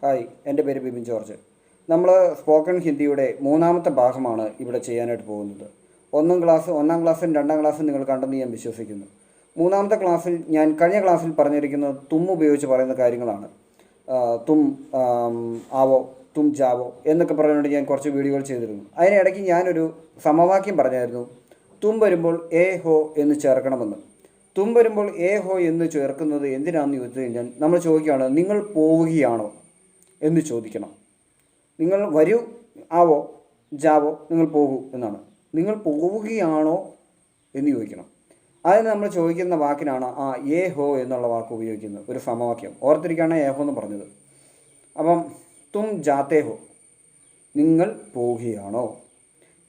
Hi, എൻ്റെ പേര് Bibin George. നമ്മൾ സ്പോക്കൺ ഹിന്ദിയുടെ മൂന്നാമത്തെ ഭാഗമാണ് ഇവിടെ ചെയ്യാനായിട്ട് പോകുന്നത്. ഒന്നാം ക്ലാസ്സും രണ്ടാം ക്ലാസ്സും നിങ്ങൾ കണ്ടെന്ന് ഞാൻ വിശ്വസിക്കുന്നു. മൂന്നാമത്തെ ക്ലാസ്സിൽ ഞാൻ കഴിഞ്ഞ ക്ലാസ്സിൽ പറഞ്ഞിരിക്കുന്നത് തും ഉപയോഗിച്ച് പറയുന്ന കാര്യങ്ങളാണ്. തും ആവോ, തും ജാവോ എന്നൊക്കെ പറഞ്ഞുകൊണ്ട് ഞാൻ കുറച്ച് വീഡിയോകൾ ചെയ്തിരുന്നു. അതിനിടയ്ക്ക് ഞാനൊരു സമവാക്യം പറഞ്ഞായിരുന്നു, തും വരുമ്പോൾ എ ഹോ എന്ന് ചേർക്കണമെന്ന്. തും വരുമ്പോൾ എ ഹോ എന്ന് ചേർക്കുന്നത് എന്തിനാണെന്ന് ചോദിച്ചു കഴിഞ്ഞാൽ നമ്മൾ ചോദിക്കുകയാണ്, നിങ്ങൾ പോവുകയാണോ എന്ന് ചോദിക്കണം. നിങ്ങൾ വരൂ, ആവോ, ജാവോ, നിങ്ങൾ പോകൂ എന്നാണ്. നിങ്ങൾ പോവുകയാണോ എന്ന് ചോദിക്കണം. അതിന് നമ്മൾ ചോദിക്കുന്ന വാക്കിനാണ് എ ഹോ എന്നുള്ള വാക്ക് ഉപയോഗിക്കുന്നത്. ഒരു സമവാക്യം ഓർത്തിരിക്കുകയാണ് എ ഹോ എന്ന് പറഞ്ഞത്. അപ്പം തും ജാത്തേ ഹോ, നിങ്ങൾ പോവുകയാണോ.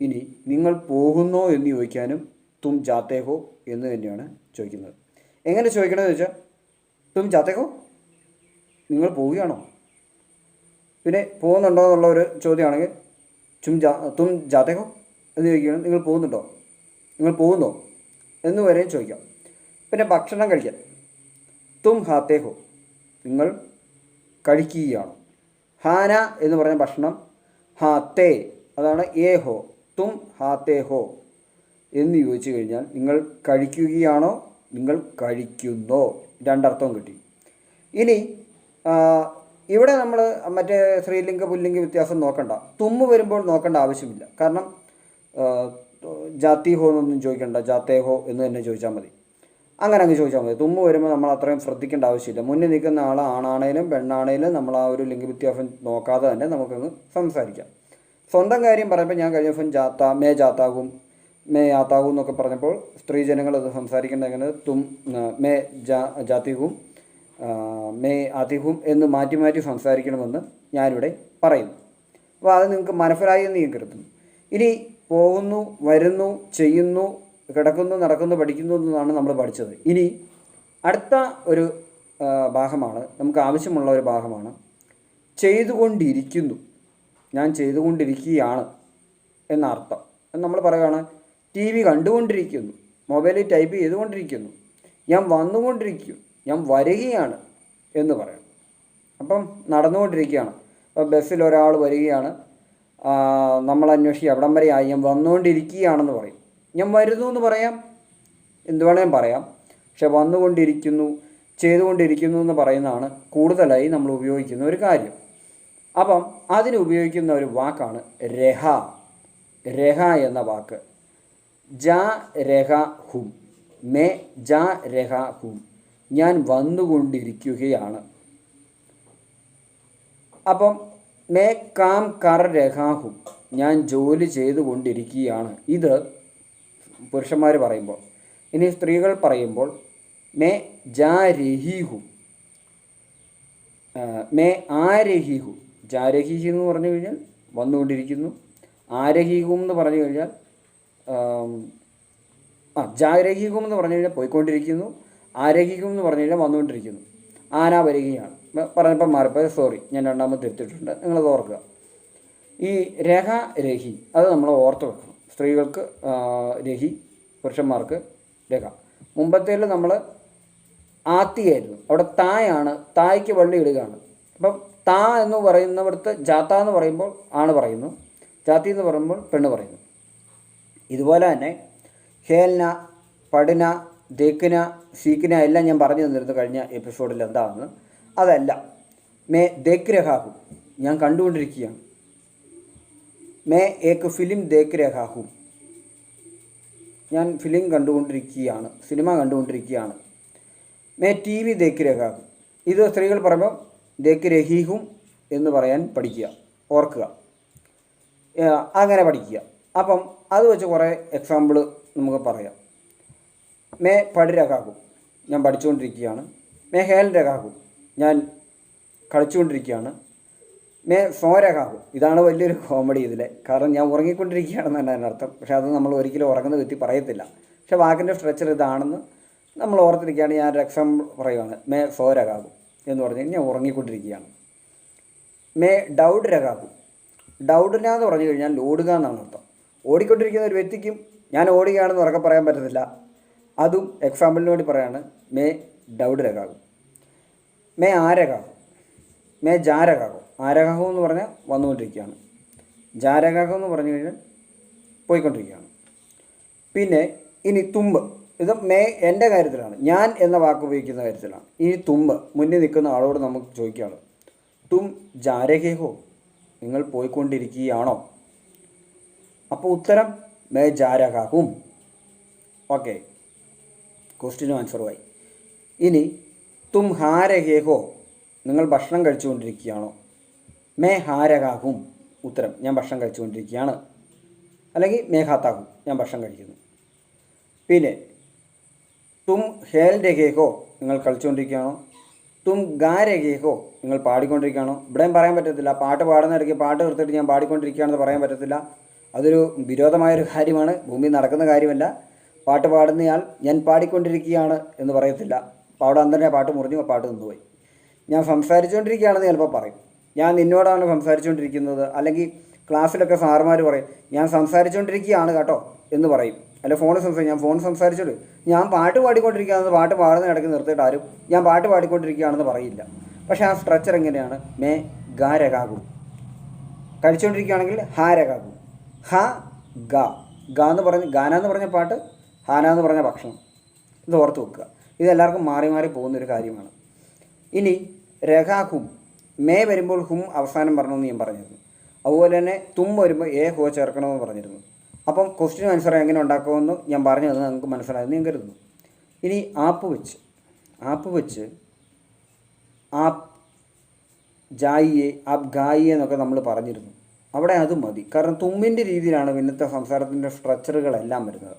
ഇനി നിങ്ങൾ പോകുന്നോ എന്ന് ചോദിക്കാനും തും ജാത്തേ ഹോ എന്ന് തന്നെയാണ് ചോദിക്കുന്നത്. എങ്ങനെ ചോദിക്കണമെന്ന് വെച്ചാൽ, തും ജാത്തേ ഹോ, നിങ്ങൾ പോവുകയാണോ. പിന്നെ പോകുന്നുണ്ടോ എന്നുള്ള ഒരു ചോദ്യമാണെങ്കിൽ തും ജാത്തേ ഹോ എന്ന് ചോദിക്കുകയാണ്, നിങ്ങൾ പോകുന്നുണ്ടോ, നിങ്ങൾ പോകുന്നോ എന്ന് വരെയും ചോദിക്കാം. പിന്നെ ഭക്ഷണം കഴിക്കാൻ, തും ഹാത്തേ ഹോ, നിങ്ങൾ കഴിക്കുകയാണോ. ഹാന എന്ന് പറഞ്ഞ ഭക്ഷണം, ഹാത്തേ അതാണ് എ ഹോ. തും ഹാത്തേ ഹോ എന്ന് ചോദിച്ചു കഴിഞ്ഞാൽ നിങ്ങൾ കഴിക്കുകയാണോ, നിങ്ങൾ കഴിക്കുന്നോ, രണ്ടർത്ഥവും കിട്ടി. ഇനി ഇവിടെ നമ്മൾ മറ്റേ സ്ത്രീലിംഗ പുല്ലിംഗ വ്യത്യാസം നോക്കണ്ട. തുമ്മ് വരുമ്പോൾ നോക്കേണ്ട ആവശ്യമില്ല. കാരണം ജാത്തി ഹോ എന്നൊന്നും ചോദിക്കണ്ട, ജാത്തേ ഹോ എന്ന് തന്നെ ചോദിച്ചാൽ മതി. അങ്ങനെ അങ്ങ് ചോദിച്ചാൽ മതി. തുമ്മ് വരുമ്പോൾ നമ്മൾ അത്രയും ശ്രദ്ധിക്കേണ്ട ആവശ്യമില്ല. മുന്നിൽ നിൽക്കുന്ന ആൾ ആണാണേലും പെണ്ണാണേലും നമ്മൾ ആ ഒരു ലിംഗവ്യത്യാസം നോക്കാതെ തന്നെ നമുക്കങ്ങ് സംസാരിക്കാം. സ്വന്തം കാര്യം പറയുമ്പോൾ ഞാൻ കഴിഞ്ഞ ദിവസം മേ ജാത്താകും, മേ ആത്താകും എന്നൊക്കെ പറഞ്ഞപ്പോൾ സ്ത്രീജനങ്ങൾ അത് സംസാരിക്കേണ്ടത് എങ്ങനെ, തും മേ ജാത്തികും മേ ആതിഹും എന്ന് മാറ്റി മാറ്റി സംസാരിക്കണമെന്ന് ഞാനിവിടെ പറയുന്നു. അപ്പോൾ അത് നിങ്ങൾക്ക് മനസ്സിലായി എന്ന് ഞാൻ കരുതുന്നു. ഇനി പോകുന്നു, വരുന്നു, ചെയ്യുന്നു, കിടക്കുന്നു, നടക്കുന്നു, പഠിക്കുന്നു എന്നാണ് നമ്മൾ പഠിച്ചത്. ഇനി അടുത്ത ഒരു ഭാഗമാണ്, നമുക്ക് ആവശ്യമുള്ള ഒരു ഭാഗമാണ് ചെയ്തുകൊണ്ടിരിക്കുന്നു. ഞാൻ ചെയ്തുകൊണ്ടിരിക്കുകയാണ് എന്നർത്ഥം. നമ്മൾ പറയുകയാണ്, ടി വി കണ്ടുകൊണ്ടിരിക്കുന്നു, മൊബൈലിൽ ടൈപ്പ് ചെയ്തുകൊണ്ടിരിക്കുന്നു, ഞാൻ വന്നുകൊണ്ടിരിക്കും, ഞാൻ വരികയാണ് എന്ന് പറയണം. അപ്പം നടന്നുകൊണ്ടിരിക്കുകയാണ്. അപ്പോൾ ബസ്സിൽ ഒരാൾ വരികയാണ്, നമ്മൾ അന്വേഷിക്കുക എവിടം വരെ ആയി, ഞാൻ വന്നുകൊണ്ടിരിക്കുകയാണെന്ന് പറയും. ഞാൻ വരുന്നു എന്ന് പറയാം, എന്ത് വേണേലും പറയാം. പക്ഷെ വന്നുകൊണ്ടിരിക്കുന്നു, ചെയ്തുകൊണ്ടിരിക്കുന്നു എന്ന് പറയുന്നതാണ് കൂടുതലായി നമ്മൾ ഉപയോഗിക്കുന്ന ഒരു കാര്യം. അപ്പം അതിന് ഉപയോഗിക്കുന്ന ഒരു വാക്കാണ് രഹ. രഹ എന്ന വാക്ക്. ജാ രഹ ഹും, മേ ജാ രഹ ഹും, ഞാൻ വന്നുകൊണ്ടിരിക്കുകയാണ്. അപ്പം മേ കാം കർ രഹ ഹും, ഞാൻ ജോലി ചെയ്തുകൊണ്ടിരിക്കുകയാണ്. ഇത് പുരുഷന്മാർ പറയുമ്പോൾ. ഇനി സ്ത്രീകൾ പറയുമ്പോൾ മേ ജാ രഹി ഹും, മേ ആ രഹി ഹും. ജാരഹീഹി എന്ന് പറഞ്ഞു കഴിഞ്ഞാൽ വന്നുകൊണ്ടിരിക്കുന്നു, ആരഹീഹും എന്ന് പറഞ്ഞു കഴിഞ്ഞാൽ ജാരഹീഹും എന്ന് പറഞ്ഞു കഴിഞ്ഞാൽ പോയിക്കൊണ്ടിരിക്കുന്നു, ആരഹീഹും എന്ന് പറഞ്ഞു കഴിഞ്ഞാൽ വന്നുകൊണ്ടിരിക്കുന്നു. ആന വരികയാണ് പറഞ്ഞപ്പോൾ മാറിപ്പോൾ, സോറി, ഞാൻ രണ്ടാമത് എടുത്തിട്ടുണ്ട്, നിങ്ങളത് ഓർക്കുക. ഈ രഹ രഹി അത് നമ്മൾ ഓർത്ത് വെക്കണം. സ്ത്രീകൾക്ക് രഹി, പുരുഷന്മാർക്ക് രഹ. മുമ്പത്തേൽ നമ്മൾ ആത്തിയായിരുന്നു, അവിടെ തായാണ്, തായ്ക്ക് വള്ളി ഇടുകയാണ്. അപ്പം താ എന്ന് പറയുന്നിടത്ത് ജാത്ത എന്ന് പറയുമ്പോൾ ആണ് പറയുന്നു, ജാതി എന്ന് പറയുമ്പോൾ പെണ്ണ് പറയുന്നു. ഇതുപോലെ തന്നെ ഹേൽന, പഠന, ദേക്കിന, സീക്കിന എല്ലാം ഞാൻ പറഞ്ഞു തന്നിരുന്നു കഴിഞ്ഞ എപ്പിസോഡിൽ എന്താണെന്ന്. അതല്ല, മേ ദേക്ക് രഹാഹു, ഞാൻ കണ്ടുകൊണ്ടിരിക്കുകയാണ്. മേ ഏക്ക് ഫിലിം ദേക്ക് രഹാഹു, ഞാൻ ഫിലിം കണ്ടുകൊണ്ടിരിക്കുകയാണ്, സിനിമ കണ്ടുകൊണ്ടിരിക്കുകയാണ്. മേ ടി വി ദേക്ക് രഹാഹു, ഇത് സ്ത്രീകൾ പറയുമ്പോൾ ദേക്ക് രഹീഹും എന്ന് പറയാൻ പഠിക്കുക, ഓർക്കുക, അങ്ങനെ പഠിക്കുക. അപ്പം അത് വെച്ച് കുറേ എക്സാമ്പിൾ നമുക്ക് പറയാം. മേ പഠ രഹാഹും, ഞാൻ പഠിച്ചുകൊണ്ടിരിക്കുകയാണ്. മേ ഹേൽ രഹാഹും, ഞാൻ കളിച്ചുകൊണ്ടിരിക്കുകയാണ്. മേ സോ രഹാഹും, ഇതാണ് വലിയൊരു കോമഡി ഇതിലെ. കാരണം ഞാൻ ഉറങ്ങിക്കൊണ്ടിരിക്കുകയാണെന്നാണ് അതിനർത്ഥം. പക്ഷേ അത് നമ്മൾ ഒരിക്കലും ഉറങ്ങുന്ന വ്യക്തി പറയത്തില്ല. പക്ഷേ വാക്കിൻ്റെ സ്ട്രക്ചർ ഇതാണെന്ന് നമ്മൾ ഓർത്തിരിക്കുകയാണ്. ഞാനൊരു എക്സാമ്പിൾ പറയുകയാണ്. മേ സോ രഹാഹും എന്ന് പറഞ്ഞു കഴിഞ്ഞാൽ ഞാൻ ഉറങ്ങിക്കൊണ്ടിരിക്കുകയാണ്. മേ ഡൗഡ് രഹാഹു, ഡൗഡിന എന്ന് പറഞ്ഞു കഴിഞ്ഞാൽ ഓടുക എന്നാണ് അർത്ഥം. ഓടിക്കൊണ്ടിരിക്കുന്ന ഒരു വ്യക്തിക്കും ഞാൻ ഓടുകയാണെന്ന് ഉറക്കെ പറയാൻ പറ്റത്തില്ല. അതും എക്സാമ്പിളിന് വേണ്ടി പറയാണ്. മേ ഡൗഡ് രഹാഹു. മേ ആ രഹാഹു, മേ ജാരകാഹോ. ആരകാഹോ എന്ന് പറഞ്ഞാൽ വന്നുകൊണ്ടിരിക്കുകയാണ്. ജാരകാഹോ എന്ന് പറഞ്ഞു കഴിഞ്ഞാൽ പോയിക്കൊണ്ടിരിക്കുകയാണ്. പിന്നെ ഇനി തുമ്പ്, ഇത് എൻ്റെ കാര്യത്തിലാണ്, ഞാൻ എന്ന വാക്ക് ഉപയോഗിക്കുന്ന കാര്യത്തിലാണ്. ഇനി തുമ്പ്, മുന്നിൽ നിൽക്കുന്ന ആളോട് നമുക്ക് ചോദിക്കുകയാണ്, തും ജാരകേഹോ, നിങ്ങൾ പോയിക്കൊണ്ടിരിക്കുകയാണോ? അപ്പോൾ ഉത്തരം മേ ജാരകാഹും. ഓക്കെ, ക്വസ്റ്റ്യനും ആൻസറുമായി. ഇനി തും ഹാരകേഹോ, നിങ്ങൾ ഭക്ഷണം കഴിച്ചുകൊണ്ടിരിക്കുകയാണോ? മേ ഹാരകാഹും. ഉത്തരം ഞാൻ ഭക്ഷണം കഴിച്ചുകൊണ്ടിരിക്കുകയാണ്, അല്ലെങ്കിൽ മേഘാത്താഹും, ഞാൻ ഭക്ഷണം കഴിക്കുന്നു. പിന്നെ തും ഹേൽ രഹേഹോ, നിങ്ങൾ കളിച്ചുകൊണ്ടിരിക്കുകയാണോ? തും ഗാ രഹേഹോ, നിങ്ങൾ പാടിക്കൊണ്ടിരിക്കുകയാണോ? ഇവിടെയും പറയാൻ പറ്റത്തില്ല. പാട്ട് പാടുന്ന ഇടയ്ക്ക് പാട്ട് നിർത്തിയിട്ട് ഞാൻ പാടിക്കൊണ്ടിരിക്കുകയാണെന്ന് പറയാൻ പറ്റത്തില്ല. അതൊരു വിരോധമായൊരു കാര്യമാണ്, ഭൂമി നടക്കുന്ന കാര്യമല്ല. പാട്ട് പാടുന്നയാൾ ഞാൻ പാടിക്കൊണ്ടിരിക്കുകയാണ് എന്ന് പറയത്തില്ല. അപ്പോൾ അവിടെ തന്നെ പാട്ട് മുറിഞ്ഞു, പാട്ട് നിന്നുപോയി. ഞാൻ സംസാരിച്ചുകൊണ്ടിരിക്കുകയാണെന്ന് ചിലപ്പോൾ പറയും, ഞാൻ നിന്നോടാണ് സംസാരിച്ചുകൊണ്ടിരിക്കുന്നത്. അല്ലെങ്കിൽ ക്ലാസ്സിലൊക്കെ സാറുമാർ പറയും, ഞാൻ സംസാരിച്ചുകൊണ്ടിരിക്കുകയാണ് കേട്ടോ എന്ന് പറയും. അല്ല ഫോണിൽ ഞാൻ ഫോൺ സംസാരിച്ചോളൂ, ഞാൻ പാട്ട് പാടിക്കൊണ്ടിരിക്കുകയാണെന്ന് പാട്ട് പാടുന്ന ഇടയ്ക്ക് നിർത്തിയിട്ട് ആരും ഞാൻ പാട്ട് പാടിക്കൊണ്ടിരിക്കുകയാണെന്ന് പറയില്ല. പക്ഷേ ആ സ്ട്രക്ചർ എങ്ങനെയാണ്? മേ ഗാരകാകും. കഴിച്ചുകൊണ്ടിരിക്കുകയാണെങ്കിൽ ഹാരകാകും. ഹ ഗ. ഗ എന്ന് പറഞ്ഞ് ഗാന എന്ന് പറഞ്ഞ പാട്ട്, ഹാന എന്ന് പറഞ്ഞ ഭക്ഷണം. ഇത് ഓർത്ത് വെക്കുക. ഇതെല്ലാവർക്കും മാറി മാറി പോകുന്നൊരു കാര്യമാണ്. ഇനി രഘാഹും, മേ വരുമ്പോൾ ഹും അവസാനം പറഞ്ഞതെന്ന് ഞാൻ പറഞ്ഞിരുന്നു. അതുപോലെ തന്നെ തും വരുമ്പോൾ എ ഹോ ചേർക്കണമെന്ന് പറഞ്ഞിരുന്നു. അപ്പം ക്വസ്റ്റ്യൻ ആൻസർ എങ്ങനെ ഉണ്ടാക്കുമെന്ന് ഞാൻ പറഞ്ഞു തന്നത് നിങ്ങൾക്ക് മനസ്സിലായെന്ന് ഞാൻ കരുതുന്നു. ഇനി ആപ്പ് വെച്ച് ആപ്പ് ജായിയെ ആപ്പ് ഗായിയെ എന്നൊക്കെ നമ്മൾ പറഞ്ഞിരുന്നു. അവിടെ അത് മതി. കാരണം തുമ്മിൻ്റെ രീതിയിലാണ് ഇന്നത്തെ സംസാരത്തിൻ്റെ സ്ട്രക്ചറുകളെല്ലാം വരുന്നത്.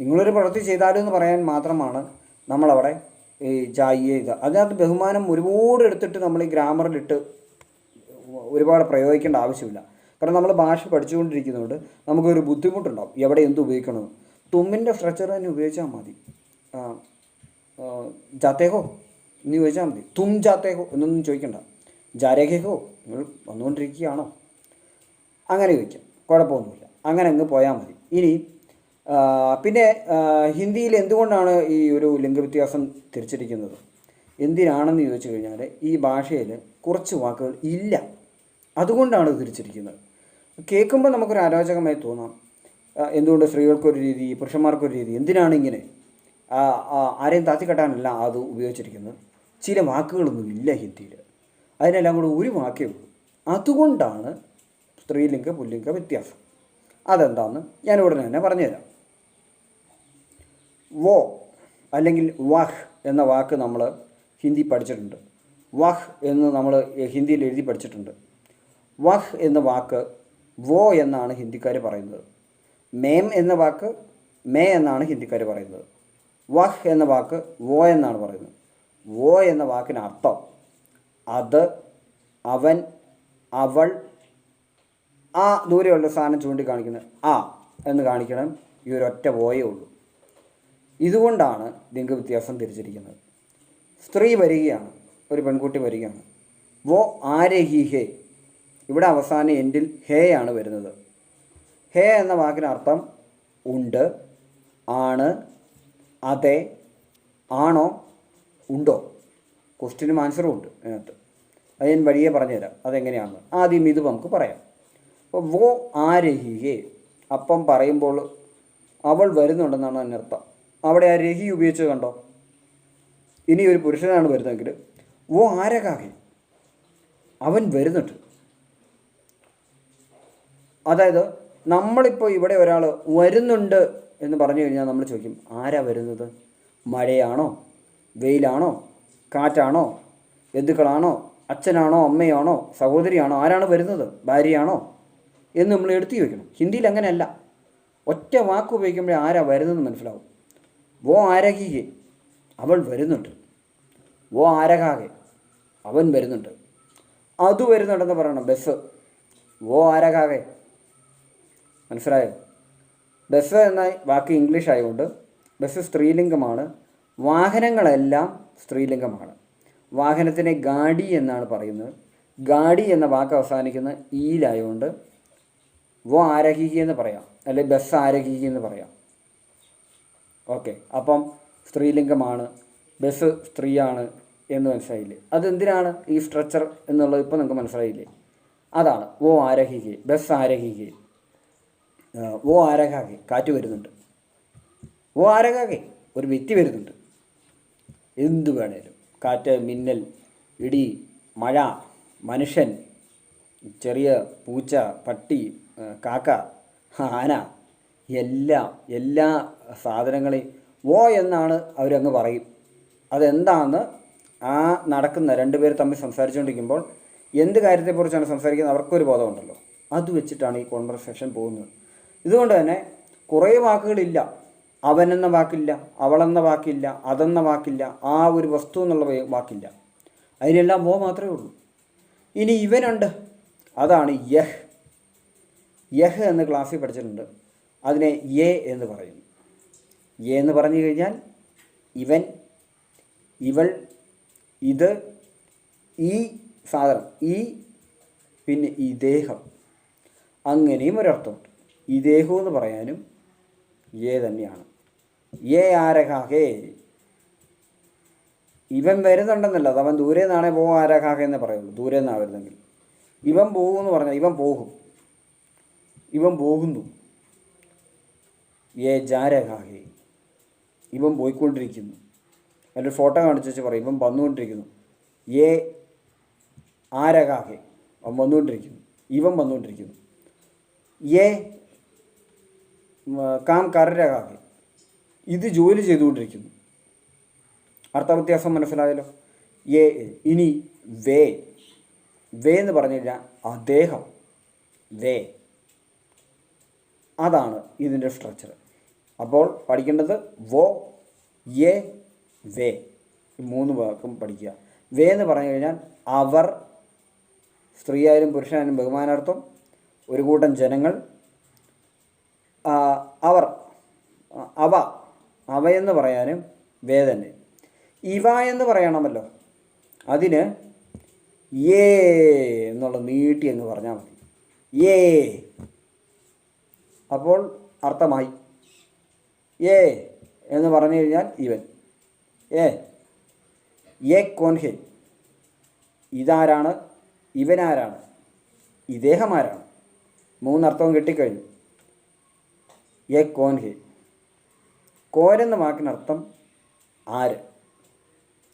നിങ്ങളൊരു പ്രവൃത്തി ചെയ്താലും എന്ന് പറയാൻ മാത്രമാണ് നമ്മളവിടെ ഈ ജായിയെ ഇത്. അതിനകത്ത് ബഹുമാനം ഒരുപാട് എടുത്തിട്ട് നമ്മൾ ഈ ഗ്രാമറിലിട്ട് ഒരുപാട് പ്രയോഗിക്കേണ്ട ആവശ്യമില്ല. കാരണം നമ്മൾ ഭാഷ പഠിച്ചുകൊണ്ടിരിക്കുന്നതുകൊണ്ട് നമുക്കൊരു ബുദ്ധിമുട്ടുണ്ടാവും എവിടെ എന്ത് ഉപയോഗിക്കണമെന്ന്. തുമ്മിൻ്റെ സ്ട്രക്ചർ തന്നെ ഉപയോഗിച്ചാൽ മതി. ജാത്തേഹോ എന്ന് ചോദിച്ചാൽ മതി. തും ജാത്തേഹോ എന്നൊന്നും ചോദിക്കണ്ട. ജാരേഹോ, നിങ്ങൾ വന്നുകൊണ്ടിരിക്കുകയാണോ, അങ്ങനെ ചോദിക്കാം, കുഴപ്പമൊന്നുമില്ല. അങ്ങനെ അങ്ങ് പോയാൽ മതി. ഇനി പിന്നെ ഹിന്ദിയിൽ എന്തുകൊണ്ടാണ് ഈ ഒരു ലിംഗവ്യത്യാസം തിരിച്ചിരിക്കുന്നത്, എന്തിനാണെന്ന് ചോദിച്ചു കഴിഞ്ഞാൽ ഈ ഭാഷയിൽ കുറച്ച് വാക്കുകൾ ഇല്ല, അതുകൊണ്ടാണ് തിരിച്ചിരിക്കുന്നത്. കേൾക്കുമ്പോൾ നമുക്കൊരു അരോചകമായി തോന്നാം. എന്തുകൊണ്ട് സ്ത്രീകൾക്കൊരു രീതി, പുരുഷന്മാർക്കൊരു രീതി, എന്തിനാണ് ഇങ്ങനെ? ആരെയും താത്തിക്കെട്ടാനല്ല അത് ഉപയോഗിച്ചിരിക്കുന്നത്. ചില വാക്കുകളൊന്നും ഇല്ല ഹിന്ദിയിൽ, അതിനെല്ലാം കൂടെ ഒരു വാക്കേ ഉള്ളൂ. അതുകൊണ്ടാണ് സ്ത്രീലിംഗ പുല്ലിംഗ വ്യത്യാസം. അതെന്താണെന്ന് ഞാൻ ഉടനെ തന്നെ പറഞ്ഞുതരാം. വോ അല്ലെങ്കിൽ വാഹ് എന്ന വാക്ക് നമ്മൾ ഹിന്ദി പഠിച്ചിട്ടുണ്ട്. വാഹ് എന്ന് നമ്മൾ ഹിന്ദിയിൽ എഴുതി പഠിച്ചിട്ടുണ്ട്. വഹ് എന്ന വാക്ക് വോ എന്നാണ് ഹിന്ദിക്കാർ പറയുന്നത്. മേം എന്ന വാക്ക് മേ എന്നാണ് ഹിന്ദിക്കാർ പറയുന്നത്. വഹ് എന്ന വാക്ക് വോ എന്നാണ് പറയുന്നത്. വോ എന്ന വാക്കിന് അർത്ഥം അത്, അവൻ, അവൾ. ആ ദൂരെയുള്ള സാധനം ചൂണ്ടിക്കാണിക്കുന്നത് ആ എന്ന് കാണിക്കണം. ഈ ഒരൊറ്റ വോയേ ഉള്ളൂ. ഇതുകൊണ്ടാണ് ലിംഗവ്യത്യാസം തിരിച്ചിരിക്കുന്നത്. സ്ത്രീ വരികയാണ്, ഒരു പെൺകുട്ടി വരികയാണ്. വോ ആരഹി ഹേ, ഇവിടെ അവസാനം എൻഡിൽ ഹേ ആണ് വരുന്നത്. ഹേ എന്ന വാക്കിനർത്ഥം ഉണ്ട്, ആണ്, അതെ, ആണോ, ഉണ്ടോ. ക്വസ്റ്റ്യനും ആൻസറും ഉണ്ട് അതിനകത്ത്. അത് ഞാൻ വഴിയെ പറഞ്ഞുതരാം അതെങ്ങനെയാണെന്ന്. ആദ്യം ഇത് നമുക്ക് പറയാം. അപ്പോൾ വോ ആരഹി ഹേ, അപ്പം പറയുമ്പോൾ അവൾ വരുന്നുണ്ടെന്നാണ് അതിനർത്ഥം. അവിടെ ആ രഹി ഉപയോഗിച്ചത് കണ്ടോ. ഇനി ഒരു പുരുഷനാണ് വരുന്നതെങ്കിൽ വോ ആരകാഹെ, അവൻ വരുന്നുണ്ട്. അതായത് നമ്മളിപ്പോൾ ഇവിടെ ഒരാൾ വരുന്നുണ്ട് എന്ന് പറഞ്ഞു കഴിഞ്ഞാൽ നമ്മൾ ചോദിക്കും, ആരാ വരുന്നത്? മഴയാണോ, വെയിലാണോ, കാറ്റാണോ, ബന്ധുക്കളാണോ, അച്ഛനാണോ, അമ്മയാണോ, സഹോദരിയാണോ, ആരാണ് വരുന്നത്? ഭാര്യയാണോ എന്ന് നമ്മൾ എടുത്തു ചോദിക്കണം. ഹിന്ദിയിൽ അങ്ങനെയല്ല. ഒറ്റ വാക്ക് ഉപയോഗിക്കുമ്പോഴേ ആരാ വരുന്നതെന്ന് മനസ്സിലാവും. വോ ആരകിഹെ, അവൾ വരുന്നുണ്ട്. വോ ആരകാകെ, അവൻ വരുന്നുണ്ട്. അത് വരുന്നുണ്ടെന്ന് പറയണം. ബസ് വോ ആരകാകെ, മനസ്സിലായോ? ബസ് എന്ന വാക്ക് ഇംഗ്ലീഷ് ആയതുകൊണ്ട് ബസ് സ്ത്രീലിംഗമാണ്. വാഹനങ്ങളെല്ലാം സ്ത്രീലിംഗമാണ്. വാഹനത്തിനെ ഗാഡി എന്നാണ് പറയുന്നത്. ഗാഡി എന്ന വാക്ക് അവസാനിക്കുന്ന ഈലായതുകൊണ്ട് വോ ആരഹിഹി എന്ന് പറയാം, അല്ലെങ്കിൽ ബസ് ആരഹിഹി എന്ന് പറയാം. ഓക്കെ, അപ്പം സ്ത്രീലിംഗമാണ്, ബസ് സ്ത്രീയാണ്, എന്ന് മനസ്സിലായില്ലേ? അതെന്തിനാണ് ഈ സ്ട്രക്ചർ എന്നുള്ളത് ഇപ്പോൾ നിങ്ങൾക്ക് മനസ്സിലായില്ലേ? അതാണ് ഓ ആരഹികെ, ബസ് ആരഹികെ, ഓ ആരകാകെ, കാറ്റ് വരുന്നുണ്ട്. ഓ ആരകാകെ, ഒരു വ്യക്തി വരുന്നുണ്ട്. എന്തു വേണേലും, കാറ്റ്, മിന്നൽ, ഇടി, മഴ, മനുഷ്യൻ, ചെറിയ പൂച്ച, പട്ടി, കാക്ക, ആന, എല്ലാ സാധനങ്ങളെയും ഓ എന്നാണ് അവരങ്ങ് പറയും. അതെന്താണെന്ന് ആ നടക്കുന്ന രണ്ടുപേർ തമ്മിൽ സംസാരിച്ചുകൊണ്ടിരിക്കുമ്പോൾ എന്ത് കാര്യത്തെക്കുറിച്ചാണ് സംസാരിക്കുന്നത് അവർക്കൊരു ബോധമുണ്ടല്ലോ. അത് വെച്ചിട്ടാണ് ഈ കോൺവെർസേഷൻ പോകുന്നത്. ഇതുകൊണ്ട് തന്നെ കുറേ വാക്കുകളില്ല. അവനെന്ന വാക്കില്ല, അവളെന്ന വാക്കില്ല, അതെന്ന വാക്കില്ല, ആ ഒരു വസ്തു എന്നുള്ള വാക്കില്ല. അതിനെല്ലാം ഓ മാത്രമേ ഉള്ളൂ. ഇനി ഇവനുണ്ട്, അതാണ് യഹ്. യഹ് എന്ന് ക്ലാസ്സിൽ പഠിച്ചിട്ടുണ്ട്. അതിനെ യേ എന്ന് പറയുന്നു. യേ എന്ന് പറഞ്ഞു കഴിഞ്ഞാൽ ഇവൻ, ഇവൾ, ഇത്, ഈ സാധനം, ഈ പിന്നെ ഈ ദേഹം, അങ്ങനെയും ഒരർത്ഥമുണ്ട്. ഈ ദേഹം എന്ന് പറയാനും യേ തന്നെയാണ്. യേ ആരകാഹേ, ഇവൻ വരുന്നുണ്ടെന്നല്ല, അത് അവൻ ദൂരെ നിന്നാണേ പോ ആരകാഹ എന്നേ പറയുള്ളൂ. ദൂരെ നിന്നാണ് വരുന്നെങ്കിൽ. ഇവൻ പോകുമെന്ന് പറഞ്ഞാൽ ഇവൻ പോകും, ഇവൻ പോകുന്നു. യേ ജാരകാഹേ, ഇവൻ പോയിക്കൊണ്ടിരിക്കുന്നു. അതിൻ്റെ ഫോട്ടോ കാണിച്ച് വെച്ച് പറയും ഇവൻ വന്നുകൊണ്ടിരിക്കുന്നു. യേ ആരകാഹെ, അവൻ വന്നുകൊണ്ടിരിക്കുന്നു, ഇവൻ വന്നുകൊണ്ടിരിക്കുന്നു. യേ കാം കരരകാഹെ, ഇത് ജോലി ചെയ്തുകൊണ്ടിരിക്കുന്നു. അർത്ഥവ്യത്യാസം മനസ്സിലായല്ലോ. യേ. ഇനി വേ. വേ എന്ന് പറഞ്ഞു കഴിഞ്ഞാൽ അദ്ദേഹം, വേ, അതാണ് ഇതിൻ്റെ സ്ട്രക്ചർ. അപ്പോൾ പഠിക്കേണ്ടത് വോ, യേ, വേ, ഈ മൂന്ന് വാക്കും പഠിക്കുക. വേ എന്ന് പറഞ്ഞു കഴിഞ്ഞാൽ അവർ, സ്ത്രീയായാലും പുരുഷനായാലും ബഹുമാനാർത്ഥം, ഒരു കൂട്ടം ജനങ്ങൾ. അവർ, അവ, അവയെന്ന് പറയാനും വേ തന്നെ. ഇവ എന്ന് പറയണമല്ലോ, അതിന് ഏ എന്നുള്ള നീട്ടി എന്ന് പറഞ്ഞാൽ മതി. ഏ, അപ്പോൾ അർത്ഥമായി. ഏ എന്ന് പറഞ്ഞു കഴിഞ്ഞാൽ ഇവൻ. ഏ കോൻ ഹെ, ഇതാരാണ്, ഇവനാരാണ്, ഇദ്ദേഹം ആരാണ്, മൂന്നർത്ഥവും കിട്ടിക്കഴിഞ്ഞു. ഏ കോൻ ഹെ, കോൻ എന്ന വാക്കിനർത്ഥം ആര്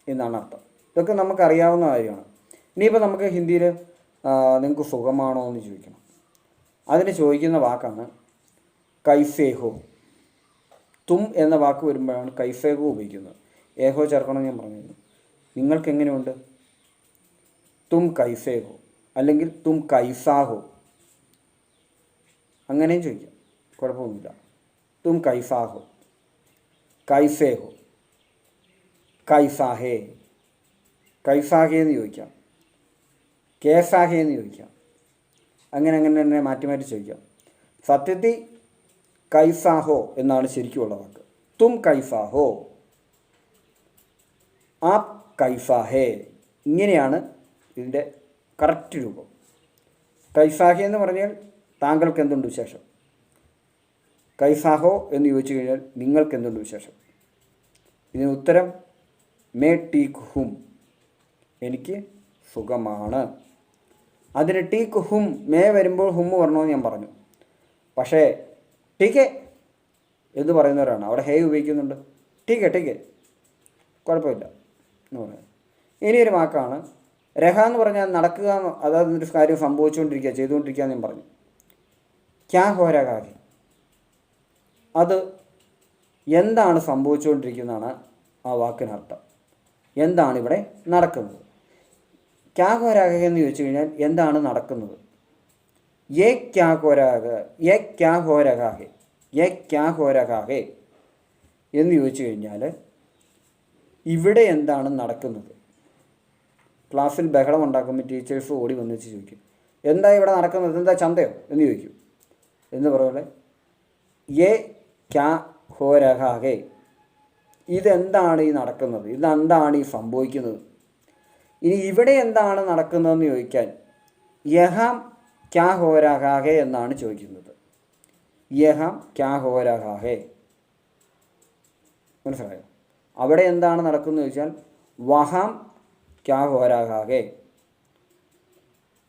എന്നാണ് അർത്ഥം. ഇതൊക്കെ നമുക്കറിയാവുന്ന കാര്യമാണ്. ഇനിയിപ്പോൾ നമുക്ക് ഹിന്ദിയിൽ നിങ്ങൾക്ക് സുഖമാണോ എന്ന് ചോദിക്കണം. അതിന് ചോദിക്കുന്ന വാക്കാണ് കൈഫേഹോ. തും എന്ന വാക്ക് വരുമ്പോഴാണ് കൈഫേഹോ ഉപയോഗിക്കുന്നത്. ഏഹോ ചേർക്കണമെന്ന് ഞാൻ പറഞ്ഞിരുന്നു. നിങ്ങൾക്ക് എങ്ങനെയുണ്ട്? തും കൈഫേഹോ, അല്ലെങ്കിൽ തും കൈസാഹോ, അങ്ങനെയും ചോദിക്കാം, കുഴപ്പമൊന്നുമില്ല. തും കൈസാഹോ, കൈഫേഹോ, കൈസാഹേ, കൈസാഹേ എന്ന് ചോദിക്കാം, കേസാഹേ എന്ന് ചോദിക്കാം. അങ്ങനെ തന്നെ മാറ്റി മാറ്റി ചോദിക്കാം. സത്യത്തിൽ കൈസാഹോ എന്നാണ് ശരിക്കുമുള്ള വാക്ക്. തും കൈസാഹോ, ആപ് കൈസാഹേ, ഇങ്ങനെയാണ് ഇതിൻ്റെ കറക്റ്റ് രൂപം. കൈസാഹേ എന്ന് പറഞ്ഞാൽ താങ്കൾക്ക് എന്തുണ്ട് വിശേഷം. കൈസാഹോ എന്ന് ചോദിച്ചു കഴിഞ്ഞാൽ നിങ്ങൾക്ക് എന്തുണ്ട് വിശേഷം. ഇതിന് ഉത്തരം മേ ടീക്ക് ഹും, എനിക്ക് സുഖമാണ്. അതിന് ടീക്ക് ഹും, മേ വരുമ്പോൾ ഹും വരണമെന്ന് ഞാൻ പറഞ്ഞു. പക്ഷേ ടീക്കെ എന്ന് പറയുന്നവരാണ് അവിടെ ഹേ ഉപയോഗിക്കുന്നുണ്ട്. ടീക്കെ കുഴപ്പമില്ല എന്ന് പറയാം. ഇനിയൊരു വാക്കാണ് രഹ എന്ന് പറഞ്ഞാൽ നടക്കുക, അതായത് ഒരു കാര്യം സംഭവിച്ചുകൊണ്ടിരിക്കുക, ചെയ്തുകൊണ്ടിരിക്കുക എന്ന് ഞാൻ പറഞ്ഞു. ക്യാ ഹോ രഹാ ഹെ, അത് എന്താണ് സംഭവിച്ചുകൊണ്ടിരിക്കുന്നതാണ് ആ വാക്കിനർത്ഥം. എന്താണ് ഇവിടെ നടക്കുന്നത്. ക്യാ ഹോ രഹാ ഹെ എന്ന് ചോദിച്ചു കഴിഞ്ഞാൽ എന്താണ് നടക്കുന്നത്. യേ ക്യാ ഹോ രഹാ, യേ ക്യാ ഹോ രഹാ ഹെ, യേ ക്യാ ഹോ രഹാ ഹെ എന്ന് ചോദിച്ചു കഴിഞ്ഞാൽ ഇവിടെ എന്താണ് നടക്കുന്നത്. ക്ലാസ്സിൽ ബഹളം ഉണ്ടാക്കുമ്പോൾ ടീച്ചേഴ്സ് ഓടി വന്ന് വെച്ച് ചോദിക്കും എന്താ ഇവിടെ നടക്കുന്നത്, എന്താ ചന്തയോ എന്ന് ചോദിക്കും. എന്ന് പറയുന്നത് യേ ക്യാ ഹോ രഹാ ഹെ, ഇതെന്താണ് ഈ നടക്കുന്നത്, ഇതെന്താണ് ഈ സംഭവിക്കുന്നത്. ഇനി ഇവിടെ എന്താണ് നടക്കുന്നതെന്ന് ചോദിക്കാൻ യഹാം ക്യാ ഹോ രഹാ ഹെ എന്നാണ് ചോദിക്കുന്നത്. യഹാം ക്യാ ഹോ രഹാ ഹെ, മനസ്സിലായോ? അവിടെ എന്താണ് നടക്കുന്നത് ചോദിച്ചാൽ വഹാം ക്യാ ഹോ രഹാ ഹേ.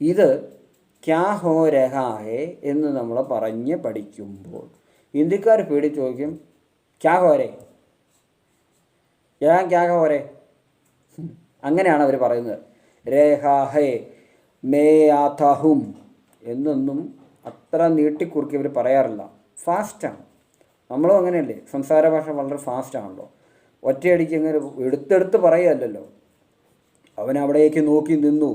ഇത് ക്യാ ഹോ രഹാ ഹേ എന്ന് നമ്മൾ പറഞ്ഞ് പഠിക്കുമ്പോൾ ഹിന്ദിക്കാർ പേടിച്ച് ചോദിക്കും, ക്യാ ഹോ രേ, ക്യാ ഹോ രേ. അങ്ങനെയാണ് അവർ പറയുന്നത്. രേഹാ ഹേ മേ ആതാ ഹും എന്നൊന്നും അത്ര നീട്ടിക്കുറുക്കി ഇവർ പറയാറില്ല. ഫാസ്റ്റാണ്. നമ്മളും അങ്ങനെയല്ലേ, സംസാര ഭാഷ വളരെ ഫാസ്റ്റാണല്ലോ. ഒറ്റയടിക്ക് ഇങ്ങനെ എടുത്തെടുത്ത് പറയുകയല്ലല്ലോ. അവൻ അവിടേക്ക് നോക്കി നിന്നു,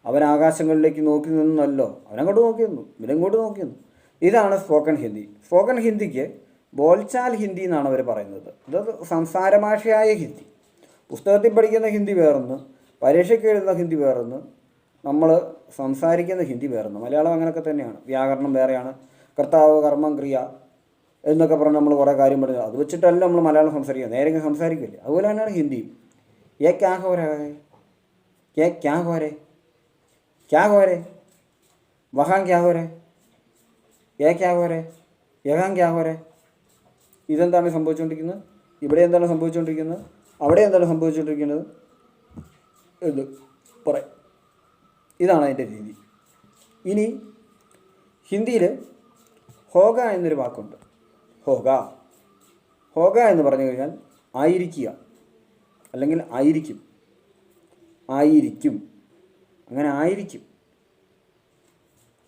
അവൻ ആകാശങ്ങളിലേക്ക് നോക്കി നിന്നല്ലോ, അവനങ്ങോട്ട് നോക്കി നിന്നു, ഇവനിങ്ങോട്ട് നോക്കി നിന്നു. ഇതാണ് സ്പോക്കൺ ഹിന്ദി. സ്പോക്കൺ ഹിന്ദിക്ക് ബോൾചാൽ ഹിന്ദി എന്നാണ് അവർ പറയുന്നത്. ഇത് സംസാര ഭാഷയായ ഹിന്ദി. പുസ്തകത്തിൽ പഠിക്കുന്ന ഹിന്ദി വേറൊന്ന്, പരീക്ഷയ്ക്ക് എഴുതുന്ന ഹിന്ദി വേറൊന്ന്, നമ്മൾ സംസാരിക്കുന്ന ഹിന്ദി വേറൊന്ന്. മലയാളം അങ്ങനെയൊക്കെ തന്നെയാണ്. വ്യാകരണം വേറെയാണ്. കർത്താവ്, കർമ്മം, ക്രിയ എന്നൊക്കെ പറഞ്ഞ് നമ്മൾ കുറേ കാര്യം പഠിക്കുക. അത് വെച്ചിട്ടല്ല നമ്മൾ മലയാളം സംസാരിക്കുക, നേരെ സംസാരിക്കില്ലേ. അതുപോലെ തന്നെയാണ് ഹിന്ദിയും. യേ ക്യാ ഹോ രഹാ ഹേ, യേ ക്യാ ഹോ രേ, ക്യാ ഹോ രേ, വഹാൻ ക്യാ ഹോ രേ, യേ ക്യാ ഹോ രേ, യഹാൻ ക്യാ ഹോ രേ. ഇതെന്താണ് സംഭവിച്ചുകൊണ്ടിരിക്കുന്നത്, ഇവിടെ എന്താണ് സംഭവിച്ചുകൊണ്ടിരിക്കുന്നത്, അവിടെ എന്താണ് സംഭവിച്ചുകൊണ്ടിരിക്കുന്നത് എന്ന് പറയാം. ഇതാണ് അതിൻ്റെ രീതി. ഇനി ഹിന്ദിയിൽ ഹോഗ എന്നൊരു വാക്കുണ്ട്. ഹോഗ. ഹോഗ എന്ന് പറഞ്ഞു കഴിഞ്ഞാൽ ആയിരിക്കുക, അല്ലെങ്കിൽ ആയിരിക്കും, ആയിരിക്കും, അങ്ങനെ ആയിരിക്കും.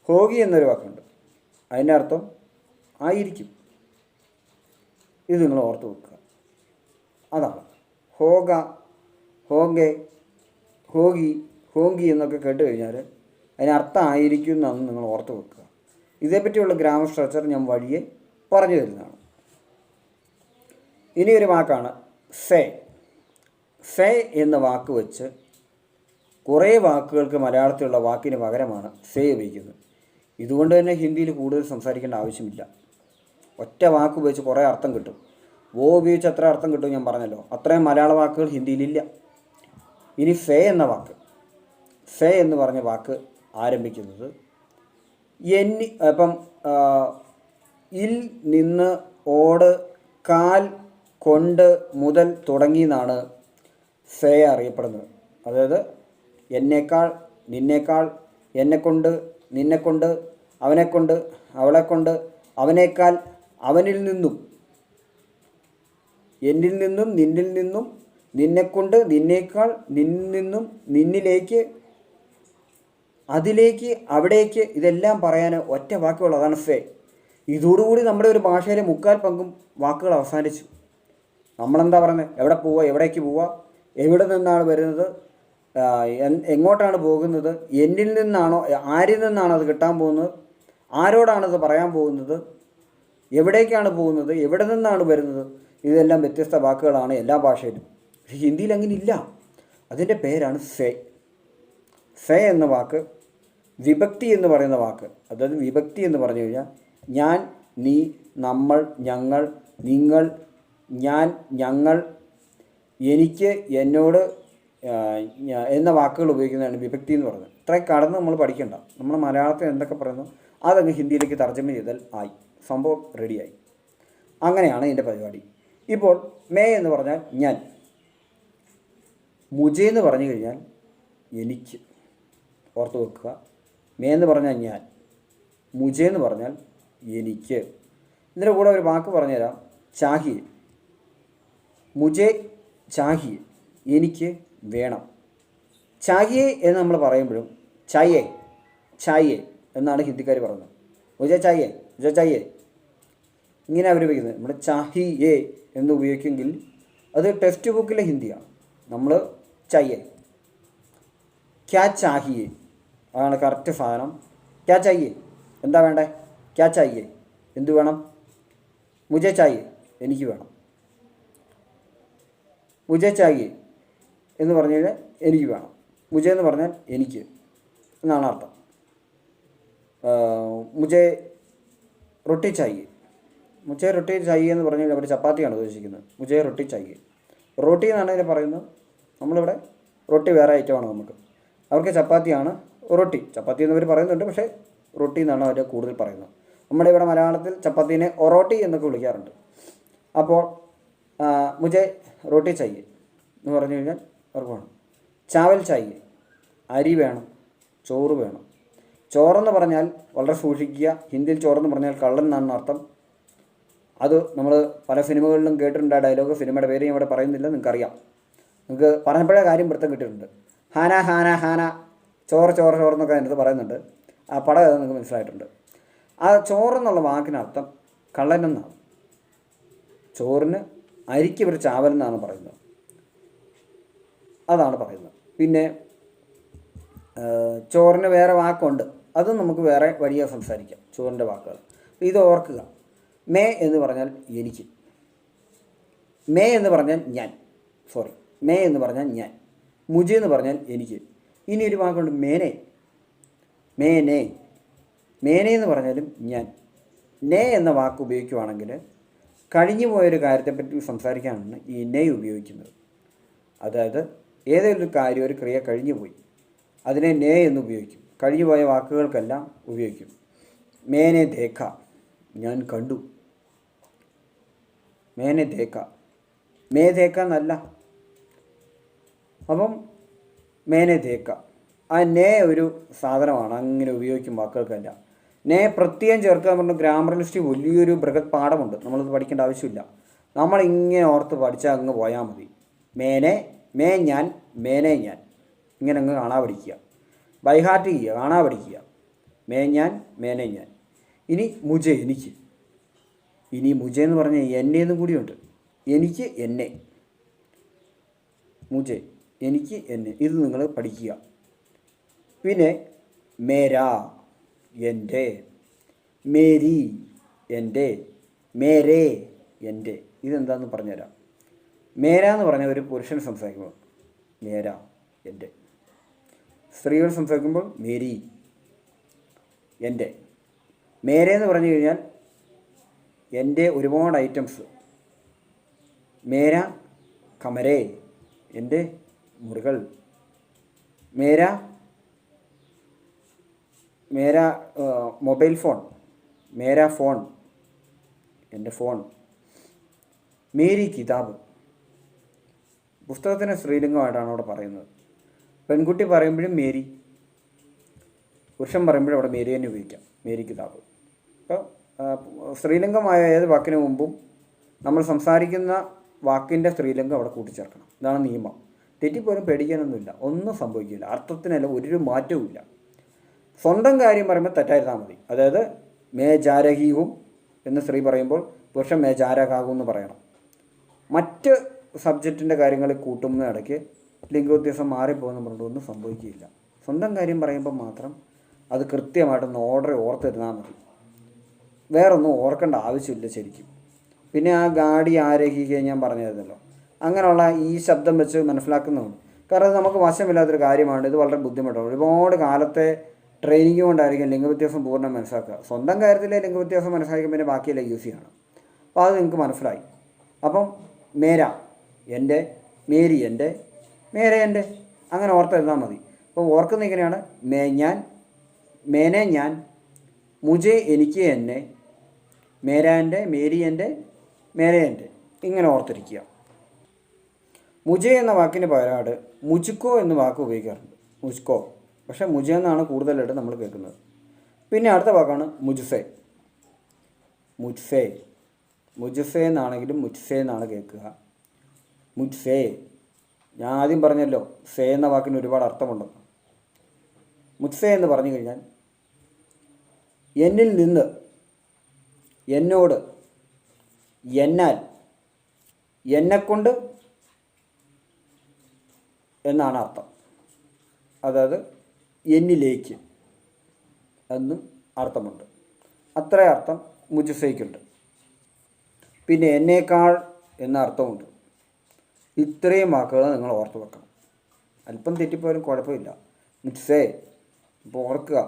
ഹോഗി എന്നൊരു വാക്കുണ്ട്, അതിൻ്റെ അർത്ഥം ആയിരിക്കും. ഇത് നിങ്ങൾ ഓർത്ത് വെക്കുക. അതാണ് ഹോഗ, ഹോഗെ, ഹോഗി, ഹോങ്കി എന്നൊക്കെ കേട്ട് കഴിഞ്ഞാൽ അതിനർത്ഥം ആയിരിക്കും എന്നാണ് നിങ്ങൾ ഓർത്ത് വെക്കുക. ഇതേപ്പറ്റിയുള്ള ഗ്രാമർ സ്ട്രക്ചർ ഞാൻ വഴിയെ പറഞ്ഞു തരുന്നതാണ്. ഇനിയൊരു വാക്കാണ് സേ. സേ എന്ന വാക്ക് വെച്ച് കുറേ വാക്കുകൾക്ക് മലയാളത്തിലുള്ള വാക്കിന് പകരമാണ് സേ ഉപയോഗിക്കുന്നത്. ഇതുകൊണ്ട് തന്നെ ഹിന്ദിയിൽ കൂടുതൽ സംസാരിക്കേണ്ട ആവശ്യമില്ല. ഒറ്റ വാക്ക് ഉപയോഗിച്ച് കുറേ അർത്ഥം കിട്ടും. ഓ ഉപയോഗിച്ച് എത്ര അർത്ഥം കിട്ടും ഞാൻ പറഞ്ഞല്ലോ, അത്രയും മലയാള വാക്കുകൾ ഹിന്ദിയിലില്ല. ഇനി സേ എന്ന വാക്ക്, സേ എന്ന് പറഞ്ഞ വാക്ക് ആരംഭിക്കുന്നത് ഇപ്പം ഇൽ നിന്ന്, ഓട്, കാൽ, കൊണ്ട്, മുതൽ തുടങ്ങി എന്നാണ് സേ അറിയപ്പെടുന്നത്. അതായത് എന്നേക്കാൾ, നിന്നേക്കാൾ, എന്നെക്കൊണ്ട്, നിന്നെക്കൊണ്ട്, അവനെക്കൊണ്ട്, അവളെക്കൊണ്ട്, അവനേക്കാൾ, അവനിൽ നിന്നും, എന്നിൽ നിന്നും, നിന്നിൽ നിന്നും, നിന്നെക്കൊണ്ട്, നിന്നേക്കാൾ, നിന്നിൽ നിന്നും, നിന്നിലേക്ക്, അതിലേക്ക്, അവിടേക്ക്, ഇതെല്ലാം പറയാൻ ഒറ്റ വാക്കുകൾ. അതാണ് സേ. ഇതോടുകൂടി നമ്മുടെ ഒരു ഭാഷയിലെ മുക്കാൽ പങ്കും വാക്കുകൾ അവസാനിച്ചു. നമ്മളെന്താ പറയുന്നത്, എവിടെ പോവുക, എവിടേക്ക് പോവുക, എവിടെ നിന്നാണ് വരുന്നത്, എങ്ങോട്ടാണ് പോകുന്നത്, എന്നിൽ നിന്നാണോ, ആരിൽ നിന്നാണ് അത് കിട്ടാൻ പോകുന്നത്, ആരോടാണത് പറയാൻ പോകുന്നത്, എവിടേക്കാണ് പോകുന്നത്, എവിടെ നിന്നാണ് വരുന്നത്, ഇതെല്ലാം വ്യത്യസ്ത വാക്കുകളാണ് എല്ലാ ഭാഷയിലും. പക്ഷേ ഹിന്ദിയിൽ അങ്ങനെ ഇല്ല. അതിൻ്റെ പേരാണ് സേ. സേ എന്ന വാക്ക് വിഭക്തി എന്ന് പറയുന്ന വാക്ക്. അതായത് വിഭക്തി എന്ന് പറഞ്ഞു കഴിഞ്ഞാൽ ഞാൻ, നീ, നമ്മൾ, ഞങ്ങൾ, നിങ്ങൾ, ഞാൻ, ഞങ്ങൾ, എനിക്ക്, എന്നോട് എന്ന വാക്കുകൾ ഉപയോഗിക്കുന്നതാണ് വിഭക്തി എന്ന് പറയുന്നത്. ഇത്രയും കടന്ന് നമ്മൾ പഠിക്കണ്ട. നമ്മൾ മലയാളത്തിൽ എന്തൊക്കെ പറയുന്നു അതങ്ങ് ഹിന്ദിയിലേക്ക് തർജ്ജമ ചെയ്താൽ ആയി, സംഭവം റെഡിയായി. അങ്ങനെയാണ് ഇതിൻ്റെ പരിപാടി. ഇപ്പോൾ മേ എന്ന് പറഞ്ഞാൽ ഞാൻ, മുജെ എന്ന് പറഞ്ഞു കഴിഞ്ഞാൽ എനിക്ക്. ഓർത്ത് വെക്കുക, മേ എന്ന് പറഞ്ഞാൽ ഞാൻ, മുജെ എന്ന് പറഞ്ഞാൽ എനിക്ക്. ഇതിൻ്റെ കൂടെ ഒരു വാക്ക് പറഞ്ഞുതരാം, ചാഹിയെ. മുജെ ചാഹിയെ, എനിക്ക് വേണം. ചാഹിയെ എന്ന് നമ്മൾ പറയുമ്പോഴും ചായേ, ചായേ എന്നാണ് ഹിന്ദിക്കാർ പറയുന്നത്. മുജെ ചായേ, മുജെ ചായേ, ഇങ്ങനെ അവർ ഉപയോഗിക്കുന്നത്. നമ്മുടെ ചാഹിയേ എന്ന് ഉപയോഗിക്കുമെങ്കിൽ അത് ടെക്സ്റ്റ് ബുക്കിലെ ഹിന്ദിയാണ്. നമ്മൾ ചായേ, ക്യാ ചാഹിയേ അതാണ് കറക്റ്റ് സാധനം. ക്യാ ചാഹിയേ, എന്താ വേണ്ടേ, ക്യാ ചാഹിയേ, എന്ത് വേണം, മുജെ ചാഹിയേ, എനിക്ക് വേണം. മുജെ ചാഹിയേ എന്ന് പറഞ്ഞു കഴിഞ്ഞാൽ എനിക്ക് വേണം. മുജെ എന്ന് പറഞ്ഞാൽ എനിക്ക് എന്നാണ് അർത്ഥം. മുജെ റൊട്ടി ചാഹിയേ, മുജെ റൊട്ടി ചാഹിയേ എന്ന് പറഞ്ഞാൽ അവിടെ ചപ്പാത്തിയാണ് ഉദ്ദേശിക്കുന്നത്. മുജെ റൊട്ടി ചാഹിയേ, റൊട്ടി എന്നാണ് ഇതിനെ പറയുന്നത്. നമ്മളിവിടെ റൊട്ടി വേറെ ഐറ്റമാണ് നമുക്ക്. അവർക്ക് ചപ്പാത്തിയാണ് റൊട്ടി. ചപ്പാത്തി എന്നവർ പറയുന്നുണ്ട്, പക്ഷേ റൊട്ടി എന്നാണ് അവർ കൂടുതൽ പറയുന്നത്. നമ്മുടെ ഇവിടെ മലയാളത്തിൽ ചപ്പാത്തീനെ ഒറോട്ടി എന്നൊക്കെ വിളിക്കാറുണ്ട്. അപ്പോൾ മുജെ റൊട്ടി ചാഹിയേ എന്ന് പറഞ്ഞു കഴിഞ്ഞാൽ അവർക്ക് വേണം. ചാവൽ ചായ്, അരി വേണം, ചോറ് വേണം. ചോറെന്ന് പറഞ്ഞാൽ വളരെ സൂക്ഷിക്കുക, ഹിന്ദിയിൽ ചോറെന്ന് പറഞ്ഞാൽ കള്ളൻ എന്നാണ് അർത്ഥം. അത് നമ്മൾ പല സിനിമകളിലും കേട്ടിട്ടുണ്ട് ആ ഡയലോഗ്. സിനിമയുടെ പേര് ഞാൻ ഇവിടെ പറയുന്നില്ല, നിങ്ങൾക്കറിയാം. നിങ്ങൾക്ക് പറഞ്ഞപ്പോഴേ കാര്യം വൃത്തം കിട്ടിയിട്ടുണ്ട്. ഹാന ഹാന ഹാന, ചോറ് ചോറ് ചോറെന്നൊക്കെ അതിനകത്ത് പറയുന്നുണ്ട്. ആ പടം ഏതാ നിങ്ങൾക്ക് മനസ്സിലായിട്ടുണ്ട്. ആ ചോറെന്നുള്ള വാക്കിനർത്ഥം കള്ളനെന്നാണ്. ചോറിന് അരിക്ക് ഒരു ചാവലെന്നാണ് പറയുന്നത്, അതാണ് പറയുന്നത്. പിന്നെ ചോറിന് വേറെ വാക്കുണ്ട്, അതും നമുക്ക് വേറെ വഴിയെ സംസാരിക്കാം, ചോറിൻ്റെ വാക്കുകൾ. ഇത് ഓർക്കുക. മേ എന്ന് പറഞ്ഞാൽ എനിക്ക്, മേ എന്ന് പറഞ്ഞാൽ ഞാൻ, മേ എന്ന് പറഞ്ഞാൽ ഞാൻ, മുജെ എന്ന് പറഞ്ഞാൽ എനിക്ക്. ഇനി ഒരു വാക്കുണ്ട് മേനെ, മേനെ, മേനെ എന്ന് പറഞ്ഞാലും ഞാൻ. നേ എന്ന വാക്ക് ഉപയോഗിക്കുവാണെങ്കിൽ കഴിഞ്ഞു പോയൊരു കാര്യത്തെപ്പറ്റി സംസാരിക്കാനാണ് ഈ നേ ഉപയോഗിക്കുന്നത്. അതായത് ഏതൊരു കാര്യം, ഒരു ക്രിയ കഴിഞ്ഞു പോയി, അതിനെ നേ എന്ന് ഉപയോഗിക്കും. കഴിഞ്ഞു പോയ വാക്കുകൾക്കെല്ലാം ഉപയോഗിക്കും. മേനെ ദേഖ, ഞാൻ കണ്ടു. മേനെ ദേഖ, മേ ദേഖ എന്നല്ല. അപ്പം മേനെ ദേഖ, ആ നേ ഒരു സാധനമാണ്, അങ്ങനെ ഉപയോഗിക്കും വാക്കുകൾക്കല്ല. നേ പ്രത്യേകം ചേർക്കുക എന്ന് പറഞ്ഞാൽ ഗ്രാമറലിസ്റ്റ് വലിയൊരു ബൃഹത് പാഠമുണ്ട്, നമ്മളത് പഠിക്കേണ്ട ആവശ്യമില്ല. നമ്മളിങ്ങനെ ഓർത്ത് പഠിച്ചാൽ അങ്ങ് പോയാൽ മതി. മേനെ, മേ ഞാൻ, മേനെ ഞാൻ, ഇങ്ങനെ അങ്ങ് കാണാൻ പഠിക്കുക, ബൈഹാർട്ട് ചെയ്യുക, കാണാൻ പഠിക്കുക. മേ ഞാൻ, മേനെ ഞാൻ. ഇനി മുജെ, എനിക്ക്. ഇനി മുജെ എന്ന് പറഞ്ഞാൽ എന്നെ എന്നും കൂടിയുണ്ട്. എനിക്ക്, എന്നെ. മുജെ, എനിക്ക്, എന്നെ, ഇത് നിങ്ങൾ പഠിക്കുക. പിന്നെ മേരാ, എൻ്റെ. മേരി, എൻ്റെ. മേരേ, എൻ്റെ. ഇതെന്താണെന്ന് പറഞ്ഞുതരാം. മേര എന്ന് പറഞ്ഞാൽ ഒരു പുരുഷൻ സംസാരിക്കുമ്പോൾ മേര, എൻ്റെ. സ്ത്രീകൾ സംസാരിക്കുമ്പോൾ മേരി, എൻ്റെ. മേരെ എന്ന് പറഞ്ഞു കഴിഞ്ഞാൽ എൻ്റെ ഒരുപാട് ഐറ്റംസ്. മേര കമരേ, എൻ്റെ മുറികൾ. മേര, മേര മൊബൈൽ ഫോൺ, മേര ഫോൺ, എൻ്റെ ഫോൺ. മേരി കിതാബ്, പുസ്തകത്തിൻ്റെ സ്ത്രീലിംഗമായിട്ടാണ് അവിടെ പറയുന്നത്. പെൺകുട്ടി പറയുമ്പോഴും മേരി, പുരുഷൻ പറയുമ്പോഴും അവിടെ മേരി തന്നെ ഉപയോഗിക്കാം, മേരി കിതാബ്. അപ്പോൾ സ്ത്രീലിംഗമായ ഏത് വാക്കിന് മുമ്പും നമ്മൾ സംസാരിക്കുന്ന വാക്കിൻ്റെ സ്ത്രീലിംഗം അവിടെ കൂട്ടിച്ചേർക്കണം. ഇതാണ് നിയമം. തെറ്റിപ്പോലും പേടിക്കാനൊന്നുമില്ല, ഒന്നും സംഭവിക്കില്ല, അർത്ഥത്തിനല്ല ഒരു മാറ്റവും ഇല്ല. സ്വന്തം കാര്യം പറയുമ്പോൾ തെറ്റായിരുന്നാൽ മതി. അതായത് മേ ജാരഹീവും എന്ന് സ്ത്രീ പറയുമ്പോൾ പുരുഷൻ മേ ജാരകാകും എന്ന് പറയണം. മറ്റ് സബ്ജക്റ്റിൻ്റെ കാര്യങ്ങൾ കൂട്ടുന്ന ഇടയ്ക്ക് ലിംഗവ്യത്യാസം മാറിപ്പോകുന്ന പറഞ്ഞൊന്നും സംഭവിക്കില്ല. സ്വന്തം കാര്യം പറയുമ്പോൾ മാത്രം അത് കൃത്യമായിട്ടൊന്ന് ഓർത്തിരുന്നാൽ മതി. വേറൊന്നും ഓർക്കേണ്ട ആവശ്യമില്ല ശരിക്കും. പിന്നെ ആ ഗാഡി ആരഹിക്കുക ഞാൻ പറഞ്ഞിരുന്നല്ലോ, അങ്ങനെയുള്ള ഈ ശബ്ദം വെച്ച് മനസ്സിലാക്കുന്നതുകൊണ്ട്. കാരണം നമുക്ക് വശമില്ലാത്തൊരു കാര്യമാണ്, ഇത് വളരെ ബുദ്ധിമുട്ടാണ്. ഒരുപാട് കാലത്തെ ട്രെയിനിങ് കൊണ്ടായിരിക്കും ലിംഗവ്യത്യാസം പൂർണ്ണം മനസ്സിലാക്കുക. സ്വന്തം കാര്യത്തിലെ ലിംഗവ്യത്യാസം മനസ്സിലാക്കി പിന്നെ ബാക്കിയെല്ലാം യൂസ് ചെയ്യണം. അപ്പോൾ അത് നിങ്ങൾക്ക് മനസ്സിലായി. അപ്പം മേര, എൻ്റെ. മേരി, എൻ്റെ. മേരെ, എൻ്റെ. അങ്ങനെ ഓർത്തെഴുതാൽ മതി. അപ്പോൾ ഓർക്കുന്ന ഇങ്ങനെയാണ്: മേ ഞാൻ, മേനെ ഞാൻ, മുജെ എനിക്ക്, എന്നെ, മേരാ എൻ്റെ, മേരി എൻ്റെ, മേരെ എൻ്റെ. ഇങ്ങനെ ഓർത്തിരിക്കുക. മുജെ എന്ന വാക്കിന് പകരമായിട്ട് മുജ്കോ എന്ന വാക്ക് ഉപയോഗിക്കാറുണ്ട്, മുജ്കോ. പക്ഷേ മുജെ എന്നാണ് കൂടുതലായിട്ട് നമ്മൾ കേൾക്കുന്നത്. പിന്നെ അടുത്ത വാക്കാണ് മുജ്സെ. മുജ്സെ, മുജ്സെ എന്നാണെങ്കിലും മുജ്സെ എന്നാണ് കേൾക്കുക. മുജ്സെ, ഞാൻ ആദ്യം പറഞ്ഞല്ലോ സേ എന്ന വാക്കിന് ഒരുപാട് അർത്ഥമുണ്ടെന്ന്. മുജ്സെ എന്ന് പറഞ്ഞു കഴിഞ്ഞാൽ എന്നിൽ നിന്ന്, എന്നോട്, എന്നാൽ, എന്നെക്കൊണ്ട് എന്നാണ് അർത്ഥം. അതായത് എന്നിലേക്ക് എന്നും അർത്ഥമുണ്ട്. അത്ര അർത്ഥം മുജ്സയ്ക്കുണ്ട്. പിന്നെ എന്നേക്കാൾ എന്ന അർത്ഥമുണ്ട്. ഇത്രയും വാക്കുകൾ നിങ്ങൾ ഓർത്ത് വെക്കണം. അല്പം തെറ്റിപ്പോയാലും കുഴപ്പമില്ല. മുജ്സെ, ഇപ്പോൾ ഓർക്കുക,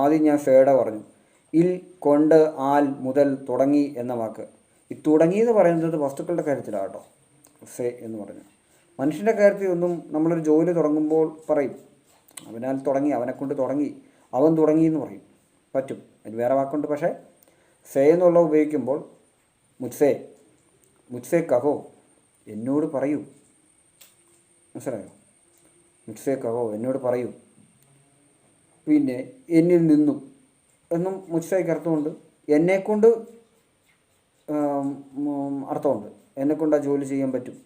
ആദ്യം ഞാൻ സേയുടെ പറഞ്ഞു. ഇൽ, കൊണ്ട്, ആൽ, മുതൽ, തുടങ്ങി എന്ന വാക്ക്. ഈ തുടങ്ങി എന്ന് പറയുന്നത് വസ്തുക്കളുടെ കാര്യത്തിലാണ് കേട്ടോ. സേ എന്ന് പറഞ്ഞു. മനുഷ്യൻ്റെ കാര്യത്തിൽ ഒന്നും നമ്മളൊരു ജോലി തുടങ്ങുമ്പോൾ പറയും അവനാൽ തുടങ്ങി, അവനെക്കൊണ്ട് തുടങ്ങി, അവൻ തുടങ്ങി എന്ന് പറയും. പറ്റും, അതിന് വേറെ വാക്കുണ്ട്. പക്ഷേ സേ എന്നുള്ള ഉപയോഗിക്കുമ്പോൾ മുജ്സെ, മുജ്സെ കഹോ, എന്നോട് പറയൂ. മനസ്സിലായോ? മുജ്സേ കഹോ എന്നോട് പറയൂ. പിന്നെ എന്നിൽ നിന്നും എന്നും മുജ്സേക്ക് അർത്ഥമുണ്ട്, എന്നെക്കൊണ്ട് അർത്ഥമുണ്ട്, എന്നെക്കൊണ്ട് ആ ജോലി ചെയ്യാൻ പറ്റും.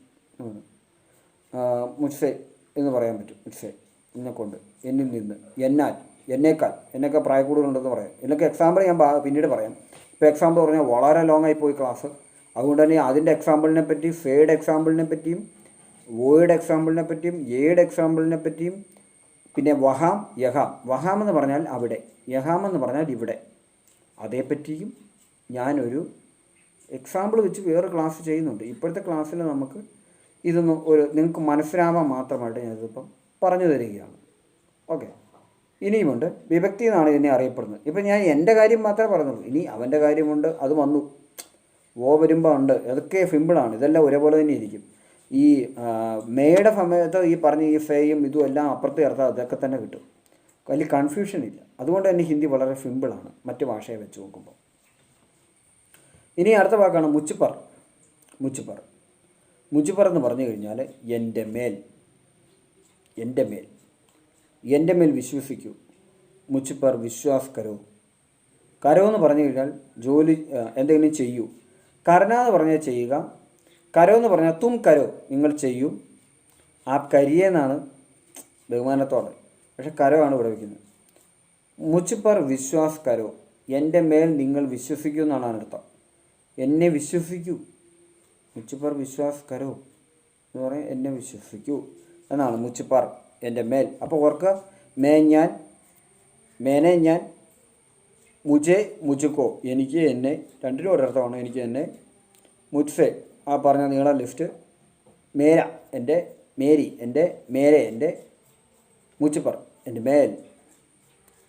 മുജ്സേ എന്ന് പറയാൻ പറ്റും. മുജ്സേ എന്നെക്കൊണ്ട്, എന്നിൽ നിന്ന്, എന്നാൽ, എന്നേക്കാൾ പ്രായക്കൂടുതലുണ്ടെന്ന് പറയാം. എന്നൊക്കെ എക്സാമ്പിൾ ഞാൻ പിന്നീട് പറയാം. ഇപ്പോൾ എക്സാമ്പിൾ പറഞ്ഞാൽ വളരെ ലോങ് ആയി പോയി ക്ലാസ്. അതുകൊണ്ട് തന്നെ അതിൻ്റെ എക്സാമ്പിളിനെ പറ്റി, ഫേഡ് എക്സാമ്പിളിനെ പറ്റിയും, വേർഡ് എക്സാമ്പിളിനെ പറ്റിയും, ഏഡ് എക്സാമ്പിളിനെ പറ്റിയും, പിന്നെ വഹാം, യഹാം. വഹാം എന്ന് പറഞ്ഞാൽ അവിടെ, യഹാം എന്ന് പറഞ്ഞാൽ ഇവിടെ, അതേപ്പറ്റിയും ഞാനൊരു എക്സാമ്പിൾ വെച്ച് വേറെ ക്ലാസ് ചെയ്യുന്നുണ്ട്. ഇപ്പോഴത്തെ ക്ലാസ്സിൽ നമുക്ക് ഇതൊന്നും നിങ്ങൾക്ക് മനസ്സിലാവാൻ മാത്രമായിട്ട് ഞാനിതിപ്പം പറഞ്ഞു തരികയാണ്. ഓക്കെ, ഇനിയുമുണ്ട്. വിഭക്തി എന്നാണ് ഇതിനെ അറിയപ്പെടുന്നത്. ഇപ്പം ഞാൻ എൻ്റെ കാര്യം മാത്രമേ പറഞ്ഞുള്ളൂ. ഇനി അവൻ്റെ കാര്യമുണ്ട്, അത് വന്നു. വരുമ്പോൾ ഉണ്ട്. അതൊക്കെ സിമ്പിളാണ്. ഇതെല്ലാം ഒരേപോലെ തന്നെ ഇരിക്കും. ഈ മേയുടെ സമയത്ത് ഈ പറഞ്ഞ ഈ ഫേയും ഇതും എല്ലാം അപ്പുറത്തെ അർത്ഥം അതൊക്കെ തന്നെ കിട്ടും. വലിയ കൺഫ്യൂഷൻ ഇല്ല. അതുകൊണ്ട് തന്നെ ഹിന്ദി വളരെ സിമ്പിളാണ് മറ്റ് ഭാഷയെ വെച്ച് നോക്കുമ്പോൾ. ഇനി അടുത്ത വാക്കാണ് മുച്ചിപ്പർ. മുച്ചിപ്പർ എന്ന് പറഞ്ഞു കഴിഞ്ഞാൽ എൻ്റെ മേൽ വിശ്വസിക്കൂ. മുച്ചിപ്പർ വിശ്വാസ് കരോ എന്ന് പറഞ്ഞു കഴിഞ്ഞാൽ ജോലി എന്തെങ്കിലും ചെയ്യൂ. കർന എന്ന് പറഞ്ഞാൽ ചെയ്യുക. കരോ എന്ന് പറഞ്ഞാൽ തും കരോ, നിങ്ങൾ ചെയ്യൂ. ആ കരിയെന്നാണ് ബഹുമാനത്തോടെ, പക്ഷെ കരോ ആണ് ഇവിടെ വയ്ക്കുന്നത്. മുച്ചിപ്പർ വിശ്വാസ് കരോ, എൻ്റെ മേൽ നിങ്ങൾ വിശ്വസിക്കൂ എന്നാണ് അർത്ഥം. എന്നെ വിശ്വസിക്കൂ. മുച്ചിപ്പർ വിശ്വാസ് കരോ എന്ന് പറയാൻ എന്നെ വിശ്വസിക്കൂ എന്നാണ് മുച്ചിപ്പർ, എൻ്റെ മേൽ. അപ്പോൾ ഓർക്കുക, മേനെ ഞാൻ, മുജെ മുജുക്കോ എനിക്ക് എന്നെ, രണ്ടിലും ഒരർത്ഥമാണ്. എനിക്ക് എന്നെ, മുജ്സെ ആ പറഞ്ഞ നീളം ലിസ്റ്റ്, മേര എൻ്റെ, മേരി എൻ്റെ, മേരെ എൻ്റെ, മുച്ചിപ്പർ എൻ്റെ മേൽ.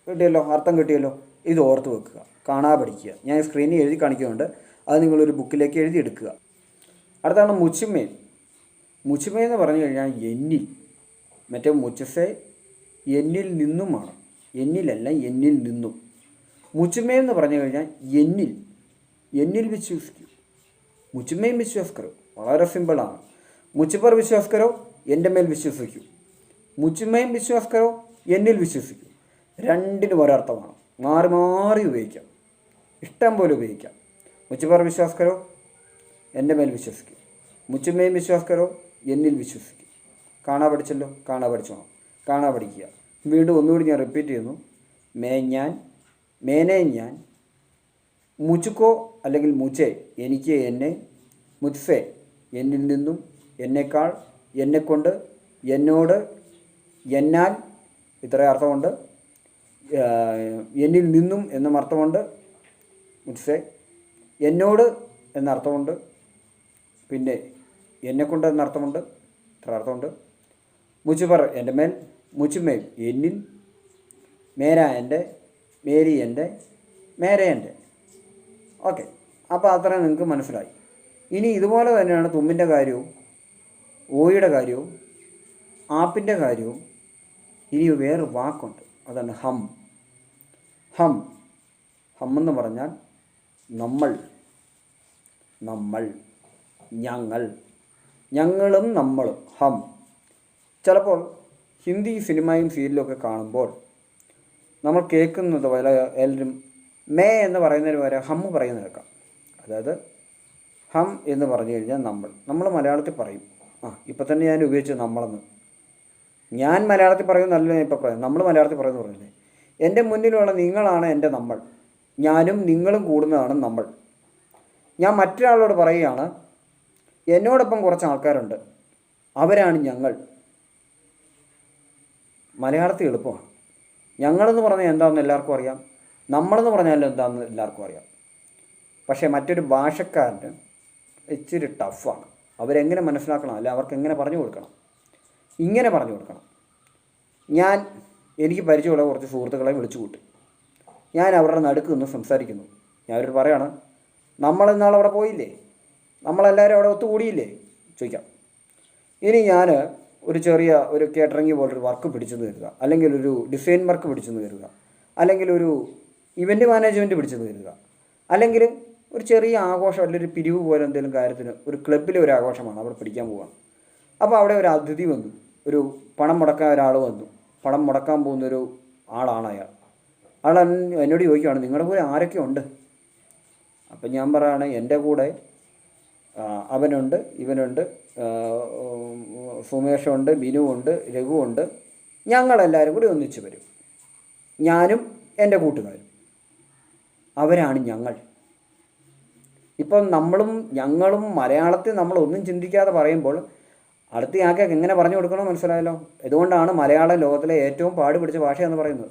കിട്ടിയല്ലോ, അർത്ഥം കിട്ടിയല്ലോ. ഇത് ഓർത്ത് വെക്കുക, കാണാ പഠിക്കുക. ഞാൻ സ്ക്രീനിൽ എഴുതി കാണിക്കുന്നുണ്ട്, അത് നിങ്ങളൊരു ബുക്കിലേക്ക് എഴുതിയെടുക്കുക. അടുത്താണ് മുച്ചിമേൽ. മുച്ചിമേൽ എന്ന് പറഞ്ഞു കഴിഞ്ഞാൽ എന്നിൽ. മറ്റേ മുച്ചസെ എന്നിൽ നിന്നുമാണ്, എന്നിലല്ല എന്നിൽ നിന്നും. മുച്ചുമേൽ എന്ന് പറഞ്ഞു കഴിഞ്ഞാൽ എന്നിൽ വിശ്വസിക്കൂ. മുച്ചുമേൽ വിശ്വാസ്കരോ, വളരെ സിമ്പിളാണ്. മുച്ചുപർ വിശ്വാസ്കരോ, എൻ്റെ മേൽ വിശ്വസിക്കൂ. മുച്ചുമേൽ വിശ്വാസ്കരോ, എന്നിൽ വിശ്വസിക്കൂ. രണ്ടിനും ഒരർത്ഥമാണ്. മാറി മാറി ഉപയോഗിക്കാം, ഇഷ്ടം പോലെ ഉപയോഗിക്കാം. മുച്ചുപർ വിശ്വാസ്കരോ, എൻ്റെ മേൽ വിശ്വസിക്കൂ. മുച്ചുമേൽ വിശ്വാസ്കരോ, എന്നിൽ വിശ്വസിക്കൂ. കാണാ പഠിച്ചല്ലോ, കാണാ പഠിക്കുക. വീണ്ടും ഒന്നുകൂടി ഞാൻ റിപ്പീറ്റ് ചെയ്യുന്നു. മേനെ ഞാൻ, മുച്ചുക്കോ അല്ലെങ്കിൽ മുച്ചെ എനിക്ക് എന്നെ, മുജ്സെ എന്നിൽ നിന്നും, എന്നേക്കാൾ, എന്നെക്കൊണ്ട്, എന്നോട്, എന്നാൽ ഇത്ര അർത്ഥമുണ്ട്. എന്നിൽ നിന്നും എന്നും അർത്ഥമുണ്ട്. മുജ്സെ എന്നോട് എന്നർത്ഥമുണ്ട്. പിന്നെ എന്നെക്കൊണ്ട് എന്നർത്ഥമുണ്ട്. ഇത്ര അർത്ഥമുണ്ട്. മുച്ചുപർ എൻ്റെ മേൽ, മുച്ചുമേൽ എന്നിൽ, മേര എൻ്റെ, മേരി എൻ്റെ, മേര എൻ്റെ. ഓക്കെ, അപ്പോൾ അത്രയും നിങ്ങൾക്ക് മനസ്സിലായി. ഇനി ഇതുപോലെ തന്നെയാണ് തുമ്മിൻ്റെ കാര്യവും ഓയുടെ കാര്യവും ആപ്പിൻ്റെ കാര്യവും. ഇനി വേറൊരു വാക്കുണ്ട്, അതാണ് ഹം. ഹം എന്ന് പറഞ്ഞാൽ നമ്മൾ, ഞങ്ങളും നമ്മളും. ഹം. ചിലപ്പോൾ ഹിന്ദി സിനിമയും സീരിയലൊക്കെ കാണുമ്പോൾ നമ്മൾ കേൾക്കുന്നത് പോലെ എല്ലാവരും മേ എന്ന് പറയുന്നതിന് വരെ ഹം പറയുന്നത് കേൾക്കാം. അതായത് ഹം എന്ന് പറഞ്ഞു കഴിഞ്ഞാൽ നമ്മൾ മലയാളത്തിൽ പറയും. ഇപ്പം തന്നെ ഞാൻ ഉപയോഗിച്ചത് നമ്മളെന്ന്. ഞാൻ മലയാളത്തിൽ പറയുന്നതല്ല, ഞാൻ ഇപ്പോൾ പറയും. നമ്മൾ മലയാളത്തിൽ പറയുന്നത് പറഞ്ഞില്ലേ. എൻ്റെ മുന്നിലുള്ള നിങ്ങളാണ് എൻ്റെ നമ്മൾ, ഞാനും നിങ്ങളും കൂടുന്നതാണ് നമ്മൾ. ഞാൻ മറ്റൊരാളോട് പറയുകയാണ്, എന്നോടൊപ്പം കുറച്ച് ആൾക്കാരുണ്ട്, അവരാണ് ഞങ്ങൾ. മലയാളത്തിൽ എളുപ്പമാണ്. ഞങ്ങളെന്ന് പറഞ്ഞാൽ എന്താണെന്ന് എല്ലാവർക്കും അറിയാം, നമ്മളെന്ന് പറഞ്ഞാൽ എന്താണെന്ന് എല്ലാവർക്കും അറിയാം. പക്ഷേ മറ്റൊരു ഭാഷക്കാരന് ഇച്ചിരി ടഫാണ്. അവരെങ്ങനെ മനസ്സിലാക്കണം, അല്ല അവർക്ക് എങ്ങനെ പറഞ്ഞു കൊടുക്കണം, ഇങ്ങനെ പറഞ്ഞു കൊടുക്കണം. എനിക്ക് പരിചയമുള്ള കുറച്ച് സുഹൃത്തുക്കളെ വിളിച്ചു കൂട്ടി. ഞാൻ അവരുടെ നടുക്ക് നിന്ന് സംസാരിക്കുന്നു. ഞാൻ അവരോട് പറയാണ്, നമ്മളിന്നാൾ അവിടെ പോയില്ലേ, നമ്മളെല്ലാവരും അവിടെ ഒത്തുകൂടിയില്ലേ ചോദിക്കാം. ഇനി ഞാൻ ഒരു ചെറിയ ഒരു കേറ്ററിംഗ് പോലൊരു വർക്ക് പിടിച്ചെന്ന് കരുതുക, അല്ലെങ്കിൽ ഒരു ഡിസൈൻ വർക്ക് പിടിച്ചെന്ന് കരുതുക, അല്ലെങ്കിൽ ഒരു ഇവൻ്റ് മാനേജ്മെൻറ്റ് പിടിച്ചെന്ന് കരുതുക, അല്ലെങ്കിൽ ഒരു ചെറിയ ആഘോഷം അല്ലെങ്കിൽ ഒരു പിരിവ് പോലെ എന്തെങ്കിലും കാര്യത്തിന് ഒരു ക്ലബ്ബിലെ ഒരു ആഘോഷമാണ് അവിടെ പിടിക്കാൻ പോവുകയാണ്. അപ്പോൾ അവിടെ ഒരു അതിഥി വന്നു, ഒരു പണം മുടക്കാൻ ഒരാൾ വന്നു. പണം മുടക്കാൻ പോകുന്നൊരു ആളാണ് അയാൾ. എന്നോട് ചോദിക്കുകയാണ്, നിങ്ങളുടെ കൂടെ ആരൊക്കെ ഉണ്ട്? അപ്പം ഞാൻ പറയുകയാണ്, എൻ്റെ കൂടെ അവനുണ്ട്, ഇവനുണ്ട്, സുമേഷുണ്ട്, ബിനുവുണ്ട്, രഘുവുണ്ട്. ഞങ്ങളെല്ലാവരും കൂടി ഒന്നിച്ച് വരും. ഞാനും എൻ്റെ കൂട്ടുകാരും, അവരാണ് ഞങ്ങൾ. ഇപ്പം ഞങ്ങളും മലയാളത്തിൽ നമ്മളൊന്നും ചിന്തിക്കാതെ പറയുമ്പോൾ അടുത്തയാൾക്ക് എങ്ങനെ പറഞ്ഞു കൊടുക്കണമെന്ന് മനസ്സിലായല്ലോ. ഇതുകൊണ്ടാണ് മലയാളം ലോകത്തിലെ ഏറ്റവും പാടുപിടിച്ച ഭാഷയെന്ന് പറയുന്നത്.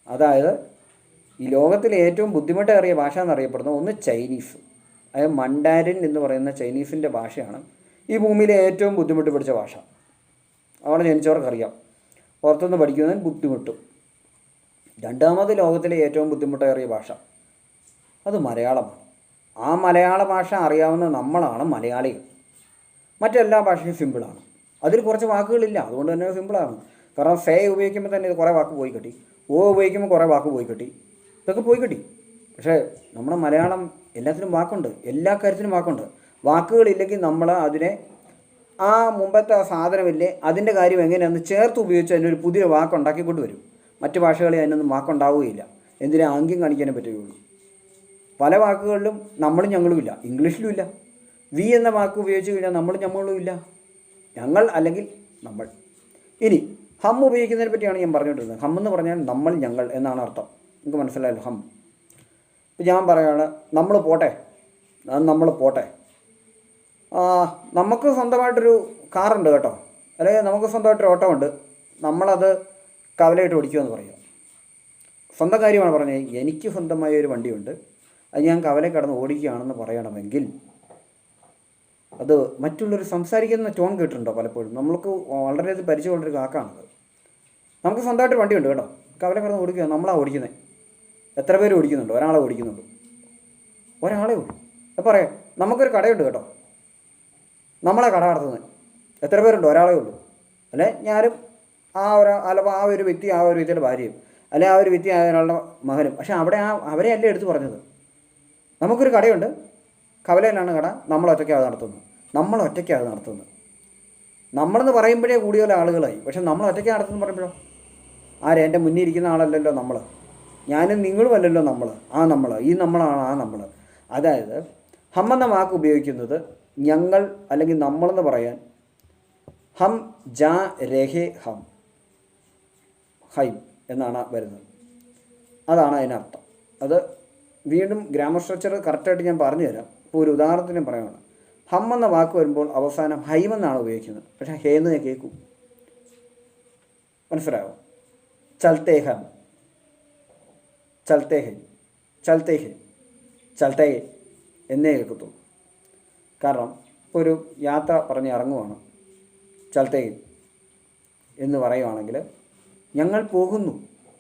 അതായത് ഈ ലോകത്തിലെ ഏറ്റവും ബുദ്ധിമുട്ടേറിയ ഭാഷ എന്നറിയപ്പെടുന്നത് ഒന്ന് ചൈനീസ്, അതായത് മണ്ടാരിൻ എന്ന് പറയുന്ന ചൈനീസിൻ്റെ ഭാഷയാണ് ഈ ഭൂമിയിലെ ഏറ്റവും ബുദ്ധിമുട്ട് പിടിച്ച ഭാഷ. അവിടെ ജനിച്ചവർക്കറിയാം, പുറത്തുനിന്ന് പഠിക്കുന്നതിന് ബുദ്ധിമുട്ടും. രണ്ടാമത് ലോകത്തിലെ ഏറ്റവും ബുദ്ധിമുട്ടേറിയ ഭാഷ അത് മലയാളമാണ്. ആ മലയാള ഭാഷ അറിയാവുന്ന നമ്മളാണ് മലയാളികൾ. മറ്റെല്ലാ ഭാഷയും സിമ്പിളാണ്, അതിൽ കുറച്ച് വാക്കുകളില്ല, അതുകൊണ്ട് തന്നെ സിമ്പിളാണ്. കാരണം സേ ഉപയോഗിക്കുമ്പോൾ തന്നെ ഇത് കുറേ വാക്ക് പോയി കിട്ടി, ഓ ഉപയോഗിക്കുമ്പോൾ കുറേ വാക്ക് പോയി കിട്ടി, ഇതൊക്കെ പോയി കിട്ടി. പക്ഷേ നമ്മുടെ മലയാളം എല്ലാത്തിനും വാക്കുണ്ട്, എല്ലാ കാര്യത്തിനും വാക്കുണ്ട്. വാക്കുകളില്ലെങ്കിൽ നമ്മൾ അതിനെ ആ മുമ്പത്തെ സാധനമില്ലേ അതിൻ്റെ കാര്യം എങ്ങനെയാണെന്ന് ചേർത്ത് ഉപയോഗിച്ച് അതിനൊരു പുതിയ വാക്കുണ്ടാക്കിക്കൊണ്ട് വരും. മറ്റ് ഭാഷകളിൽ അതിനൊന്നും വാക്കുണ്ടാവുകയില്ല, എന്തിനാ ആംഗ്യം കാണിക്കാനേ പറ്റുകയുള്ളൂ. പല വാക്കുകളിലും നമ്മളും ഞങ്ങളും ഇല്ല, ഇംഗ്ലീഷിലും ഇല്ല. വി എന്ന വാക്ക് ഉപയോഗിച്ച് കഴിഞ്ഞാൽ നമ്മളും ഞമ്മളും ഇല്ല, ഞങ്ങൾ അല്ലെങ്കിൽ നമ്മൾ. ഇനി ഹം ഉപയോഗിക്കുന്നതിനെ പറ്റിയാണ് ഞാൻ പറഞ്ഞുകൊണ്ടിരുന്നത്. ഹം എന്ന് പറഞ്ഞാൽ നമ്മൾ, ഞങ്ങൾ എന്നാണ് അർത്ഥം. നിങ്ങൾക്ക് മനസ്സിലായല്ലോ ഹം. ഇപ്പം ഞാൻ പറയുകയാണ്, നമ്മൾ പോട്ടെ, നമ്മൾ പോട്ടെ. നമുക്ക് സ്വന്തമായിട്ടൊരു കാറുണ്ട് കേട്ടോ, അല്ലെങ്കിൽ നമുക്ക് സ്വന്തമായിട്ടൊരു ഓട്ടോ ഉണ്ട്, നമ്മളത് കവലയിട്ട് ഓടിക്കുമെന്ന് പറയുക. സ്വന്തം കാര്യമാണ് പറഞ്ഞത്. എനിക്ക് സ്വന്തമായ ഒരു വണ്ടിയുണ്ട്, അത് ഞാൻ കവല കടന്ന് ഓടിക്കുകയാണെന്ന് പറയണമെങ്കിൽ അത് മറ്റുള്ളവർ സംസാരിക്കുന്ന ടോൺ കേട്ടിട്ടുണ്ടോ? പലപ്പോഴും നമ്മൾക്ക് വളരെയധികം പരിചയമുള്ളൊരു കാക്കാണത്. നമുക്ക് സ്വന്തമായിട്ട് വണ്ടിയുണ്ട് കേട്ടോ, കവല കടന്ന് ഓടിക്കുക, നമ്മളാണ് ഓടിക്കുന്നത്. എത്ര പേര് ഓടിക്കുന്നുണ്ട്? ഒരാളെ ഓടിക്കുന്നുണ്ട്, ഒരാളേ ഉള്ളൂ. അപ്പം പറയാം, നമുക്കൊരു കടയുണ്ട് കേട്ടോ, നമ്മളെ കട നടത്തുന്നത്. എത്ര പേരുണ്ട്? ഒരാളേ ഉള്ളൂ. അല്ലെ ഞാനും ആ ഒരു വ്യക്തി, ആ ഒരു വ്യക്തിയുടെ ഭാര്യയും, അല്ലെ ആ ഒരു വ്യക്തി അയാളുടെ മകനും. പക്ഷെ അവരെ അല്ലേ എടുത്ത് പറഞ്ഞത്. നമുക്കൊരു കടയുണ്ട്, കവലയിലാണ് കട, നമ്മളൊറ്റയ്ക്കാണ് നടത്തുന്നത്. നമ്മളെന്ന് പറയുമ്പോഴേ കൂടുതൽ ആളുകളായി. പക്ഷെ നമ്മൾ ഒറ്റയ്ക്ക് നടത്തുന്നു പറയുമ്പോഴോ എൻ്റെ മുന്നിൽ ഇരിക്കുന്ന ആളല്ലല്ലോ നമ്മൾ, ഞാനും നിങ്ങളും അല്ലല്ലോ നമ്മൾ. ഈ നമ്മളാണ് ആ നമ്മൾ. അതായത് ഹം എന്ന വാക്ക് ഉപയോഗിക്കുന്നത് ഞങ്ങൾ അല്ലെങ്കിൽ നമ്മളെന്ന് പറയാൻ ഹം ജാ രഹേ ഹം, ഹൈം എന്നാണ് വരുന്നത്. അതാണ് അതിനർത്ഥം. അത് വീണ്ടും ഗ്രാമർ സ്ട്രക്ചർ കറക്റ്റായിട്ട് ഞാൻ പറഞ്ഞു തരാം. ഇപ്പോൾ ഒരു ഉദാഹരണത്തിന് പറയുകയാണ്, ഹം എന്ന വാക്ക് വരുമ്പോൾ അവസാനം ഹൈം എന്നാണ് ഉപയോഗിക്കുന്നത്. പക്ഷേ ഹേ എന്ന് ഞാൻ കേൾക്കും, മനസ്സിലായോ? ചൽത്തേ ഹം, ചൽത്തേ ഹേ, ചൽത്തേ ഹേ, ചൽത്തേ എന്നേ കേൾക്കത്തുള്ളൂ. കാരണം ഒരു യാത്ര പറഞ്ഞ് ഇറങ്ങുവാണ്, ചൽത്തേ എന്ന് പറയുവാണെങ്കിൽ ഞങ്ങൾ പോകുന്നു,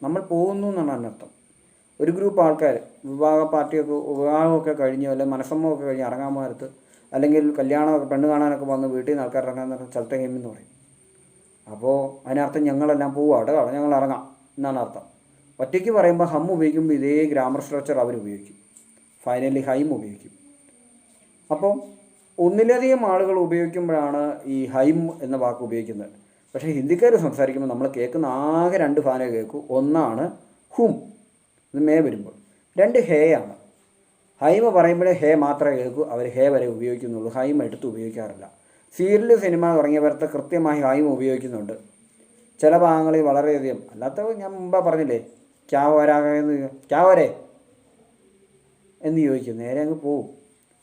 നമ്മൾ പോകുന്നു എന്നാണ് അതിനർത്ഥം. ഒരു ഗ്രൂപ്പ് ആൾക്കാർ വിവാഹമൊക്കെ കഴിഞ്ഞ് അല്ലെങ്കിൽ മനസ്സമ്മൊക്കെ കഴിഞ്ഞ് ഇറങ്ങാൻ നേരത്ത്, അല്ലെങ്കിൽ കല്യാണമൊക്കെ പെണ്ണ് കാണാനൊക്കെ വന്ന് വീട്ടിൽ നിന്ന് ആൾക്കാർ ഇറങ്ങാൻ നേരം ചൽത്തേ ഹേം എന്ന് പറയും. അപ്പോൾ അതിനർത്ഥം ഞങ്ങളെല്ലാം പോവുക കേട്ടോ, ഞങ്ങൾ ഇറങ്ങാം എന്നാണ് അർത്ഥം. ഒറ്റയ്ക്ക് പറയുമ്പോൾ ഹം ഉപയോഗിക്കുമ്പോൾ ഇതേ ഗ്രാമർ സ്ട്രക്ചർ അവർ ഉപയോഗിക്കും, ഫൈനലി ഹൈം ഉപയോഗിക്കും. അപ്പോൾ ഒന്നിലധികം ആളുകൾ ഉപയോഗിക്കുമ്പോഴാണ് ഈ ഹൈം എന്ന വാക്ക് ഉപയോഗിക്കുന്നത്. പക്ഷേ ഹിന്ദിക്കാർ സംസാരിക്കുമ്പോൾ നമ്മൾ കേൾക്കുന്ന ആകെ രണ്ട് ഫാനേ കേൾക്കൂ. ഒന്നാണ് ഹും, ഇത് മേ വരുമ്പോൾ. രണ്ട് ഹേ ആണ്. ഹൈമ പറയുമ്പോഴേ ഹേ മാത്രമേ കേൾക്കൂ, അവർ ഹേ വരെ ഉപയോഗിക്കുന്നുള്ളൂ, ഹൈമ എടുത്ത് ഉപയോഗിക്കാറില്ല. സീരിയൽ സിനിമ തുടങ്ങിയവരത്തെ കൃത്യമായി ഹൈമ ഉപയോഗിക്കുന്നുണ്ട് ചില ഭാഗങ്ങളിൽ വളരെയധികം. അല്ലാത്ത ഞാൻ മുമ്പ് പറഞ്ഞില്ലേ, ക്യാ വരാകെന്ന് ക്യാ വരെ എന്ന് ചോദിക്കും, നേരെ അങ്ങ് പോവും.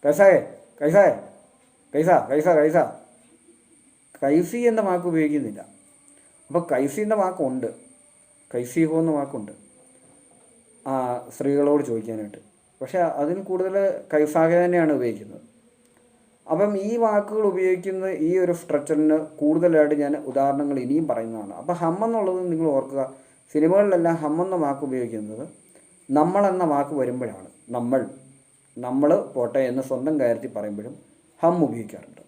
കൈസായേ കൈസായേ കൈസ കൈസ കൈസ കൈസി എന്ന വാക്ക് ഉപയോഗിക്കുന്നില്ല. അപ്പോൾ കൈസി എന്ന വാക്കുണ്ട്, കൈസി ഹോ എന്ന വാക്കുണ്ട് സ്ത്രീകളോട് ചോദിക്കാനായിട്ട്. പക്ഷേ അതിന് കൂടുതൽ കൈസാകെ തന്നെയാണ് ഉപയോഗിക്കുന്നത്. അപ്പം ഈ വാക്കുകൾ ഉപയോഗിക്കുന്ന ഈ ഒരു സ്ട്രക്ചറിന് കൂടുതലായിട്ട് ഞാൻ ഉദാഹരണങ്ങൾ ഇനിയും പറയുന്നതാണ്. അപ്പോൾ ഹം എന്നുള്ളത് നിങ്ങൾ ഓർക്കുക, സിനിമകളിലെല്ലാം ഹം എന്ന വാക്ക് ഉപയോഗിക്കുന്നത് നമ്മൾ എന്ന വാക്ക് വരുമ്പോഴാണ്. നമ്മൾ പോട്ടെ എന്ന് സ്വന്തം കാര്യത്തിൽ പറയുമ്പോഴും ഹം ഉപയോഗിക്കാറുണ്ട്.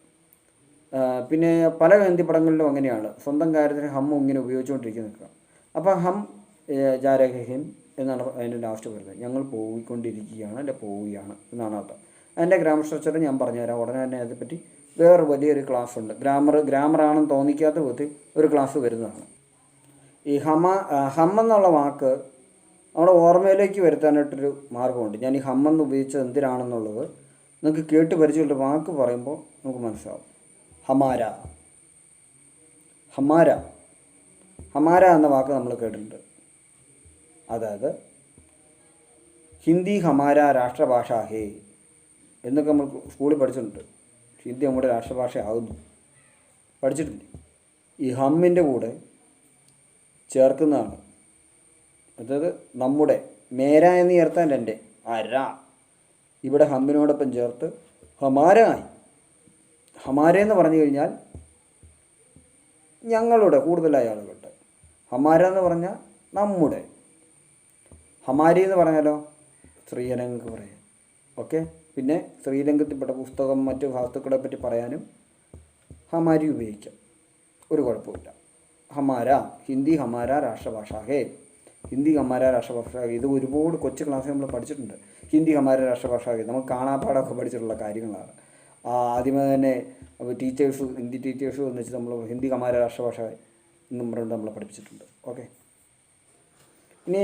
പിന്നെ പല ഹിന്ദി പടങ്ങളിലും അങ്ങനെയാണ്, സ്വന്തം കാര്യത്തിന് ഹം ഇങ്ങനെ ഉപയോഗിച്ചുകൊണ്ടിരിക്കുന്ന. അപ്പോൾ ഹം ജാ രഹേ ഹിം എന്നാണ് അതിൻ്റെ ലാസ്റ്റ് വരുന്നത്. ഞങ്ങൾ പോയിക്കൊണ്ടിരിക്കുകയാണ്, അല്ലെ പോവുകയാണ് എന്നാണ് അർത്ഥം. അതിൻ്റെ ഗ്രാമർ സ്ട്രക്ചർ ഞാൻ പറഞ്ഞുതരാം, ഉടനെ തന്നെ അതിനെപ്പറ്റി വേറെ വലിയൊരു ക്ലാസ് ഉണ്ട്. ഗ്രാമറാണെന്ന് തോന്നിക്കാത്ത വിധത്തിൽ ഒരു ക്ലാസ് വരുന്നതാണ്. ഈ ഹം എന്നുള്ള വാക്ക് നമ്മുടെ ഓർമ്മയിലേക്ക് വരുത്താനായിട്ടൊരു മാർഗമുണ്ട്. ഞാൻ ഈ ഹം എന്ന് ഉപയോഗിച്ചത് എന്തിനാണെന്നുള്ളത് നിങ്ങൾക്ക് കേട്ട് പരിചയമുള്ള വാക്ക് പറയുമ്പോൾ നമുക്ക് മനസ്സിലാവും. ഹമാര. ഹമാര ഹമാര എന്ന വാക്ക് നമ്മൾ കേട്ടിട്ടുണ്ട്. അതായത് ഹിന്ദി ഹമാര രാഷ്ട്രഭാഷ ഹേ എന്നൊക്കെ നമ്മൾ സ്കൂളിൽ പഠിച്ചിട്ടുണ്ട്. ഹിന്ദി നമ്മുടെ രാഷ്ട്രഭാഷയാകുന്നു പഠിച്ചിട്ടില്ലേ? ഈ ഹമ്മിൻ്റെ കൂടെ ചേർക്കുന്നതാണ്. അതായത് നമ്മുടെ മേര എന്ന് ചേർത്താൻ എൻ്റെ അര ഇവിടെ ഹമ്മിനോടൊപ്പം ചേർത്ത് ഹമാര ആയി. ഹമാര എന്ന് പറഞ്ഞു കഴിഞ്ഞാൽ ഞങ്ങളുടെ കൂടുതലായ ആളുകളുടെ. ഹമാര എന്ന് പറഞ്ഞാൽ നമ്മുടെ. ഹമാരി എന്ന് പറഞ്ഞാലോ സ്ത്രീജനങ്ങൾക്ക് പറയാം. ഓക്കെ. പിന്നെ സ്ത്രീലിംഗത്തിൽപ്പെട്ട പുസ്തകം മറ്റു വസ്തുക്കളെ പറ്റി പറയാനും ഹമാരി ഉപയോഗിക്കാം, ഒരു കുഴപ്പമില്ല. ഹമാര ഹിന്ദി ഹമാര രാഷ്ട്രഭാഷ ഹേ. ഹിന്ദി ഹമാര രാഷ്ട്രഭാഷ ഹേ ഇത് ഒരുപാട് കൊച്ചു ക്ലാസ്സിൽ നമ്മൾ പഠിച്ചിട്ടുണ്ട്. ഹിന്ദി ഹമാര രാഷ്ട്രഭാഷ ഹേ നമ്മൾ കാണാപ്പാടമൊക്കെ പഠിച്ചിട്ടുള്ള കാര്യങ്ങളാണ്. ആദ്യമേ തന്നെ ടീച്ചേഴ്സ് ഹിന്ദി ടീച്ചേഴ്സ് എന്ന് വെച്ച് നമ്മൾ ഹിന്ദി ഹമാര രാഷ്ട്രഭാഷ എന്നും പറഞ്ഞിട്ട് നമ്മളെ പഠിപ്പിച്ചിട്ടുണ്ട്. ഓക്കെ. ഇനി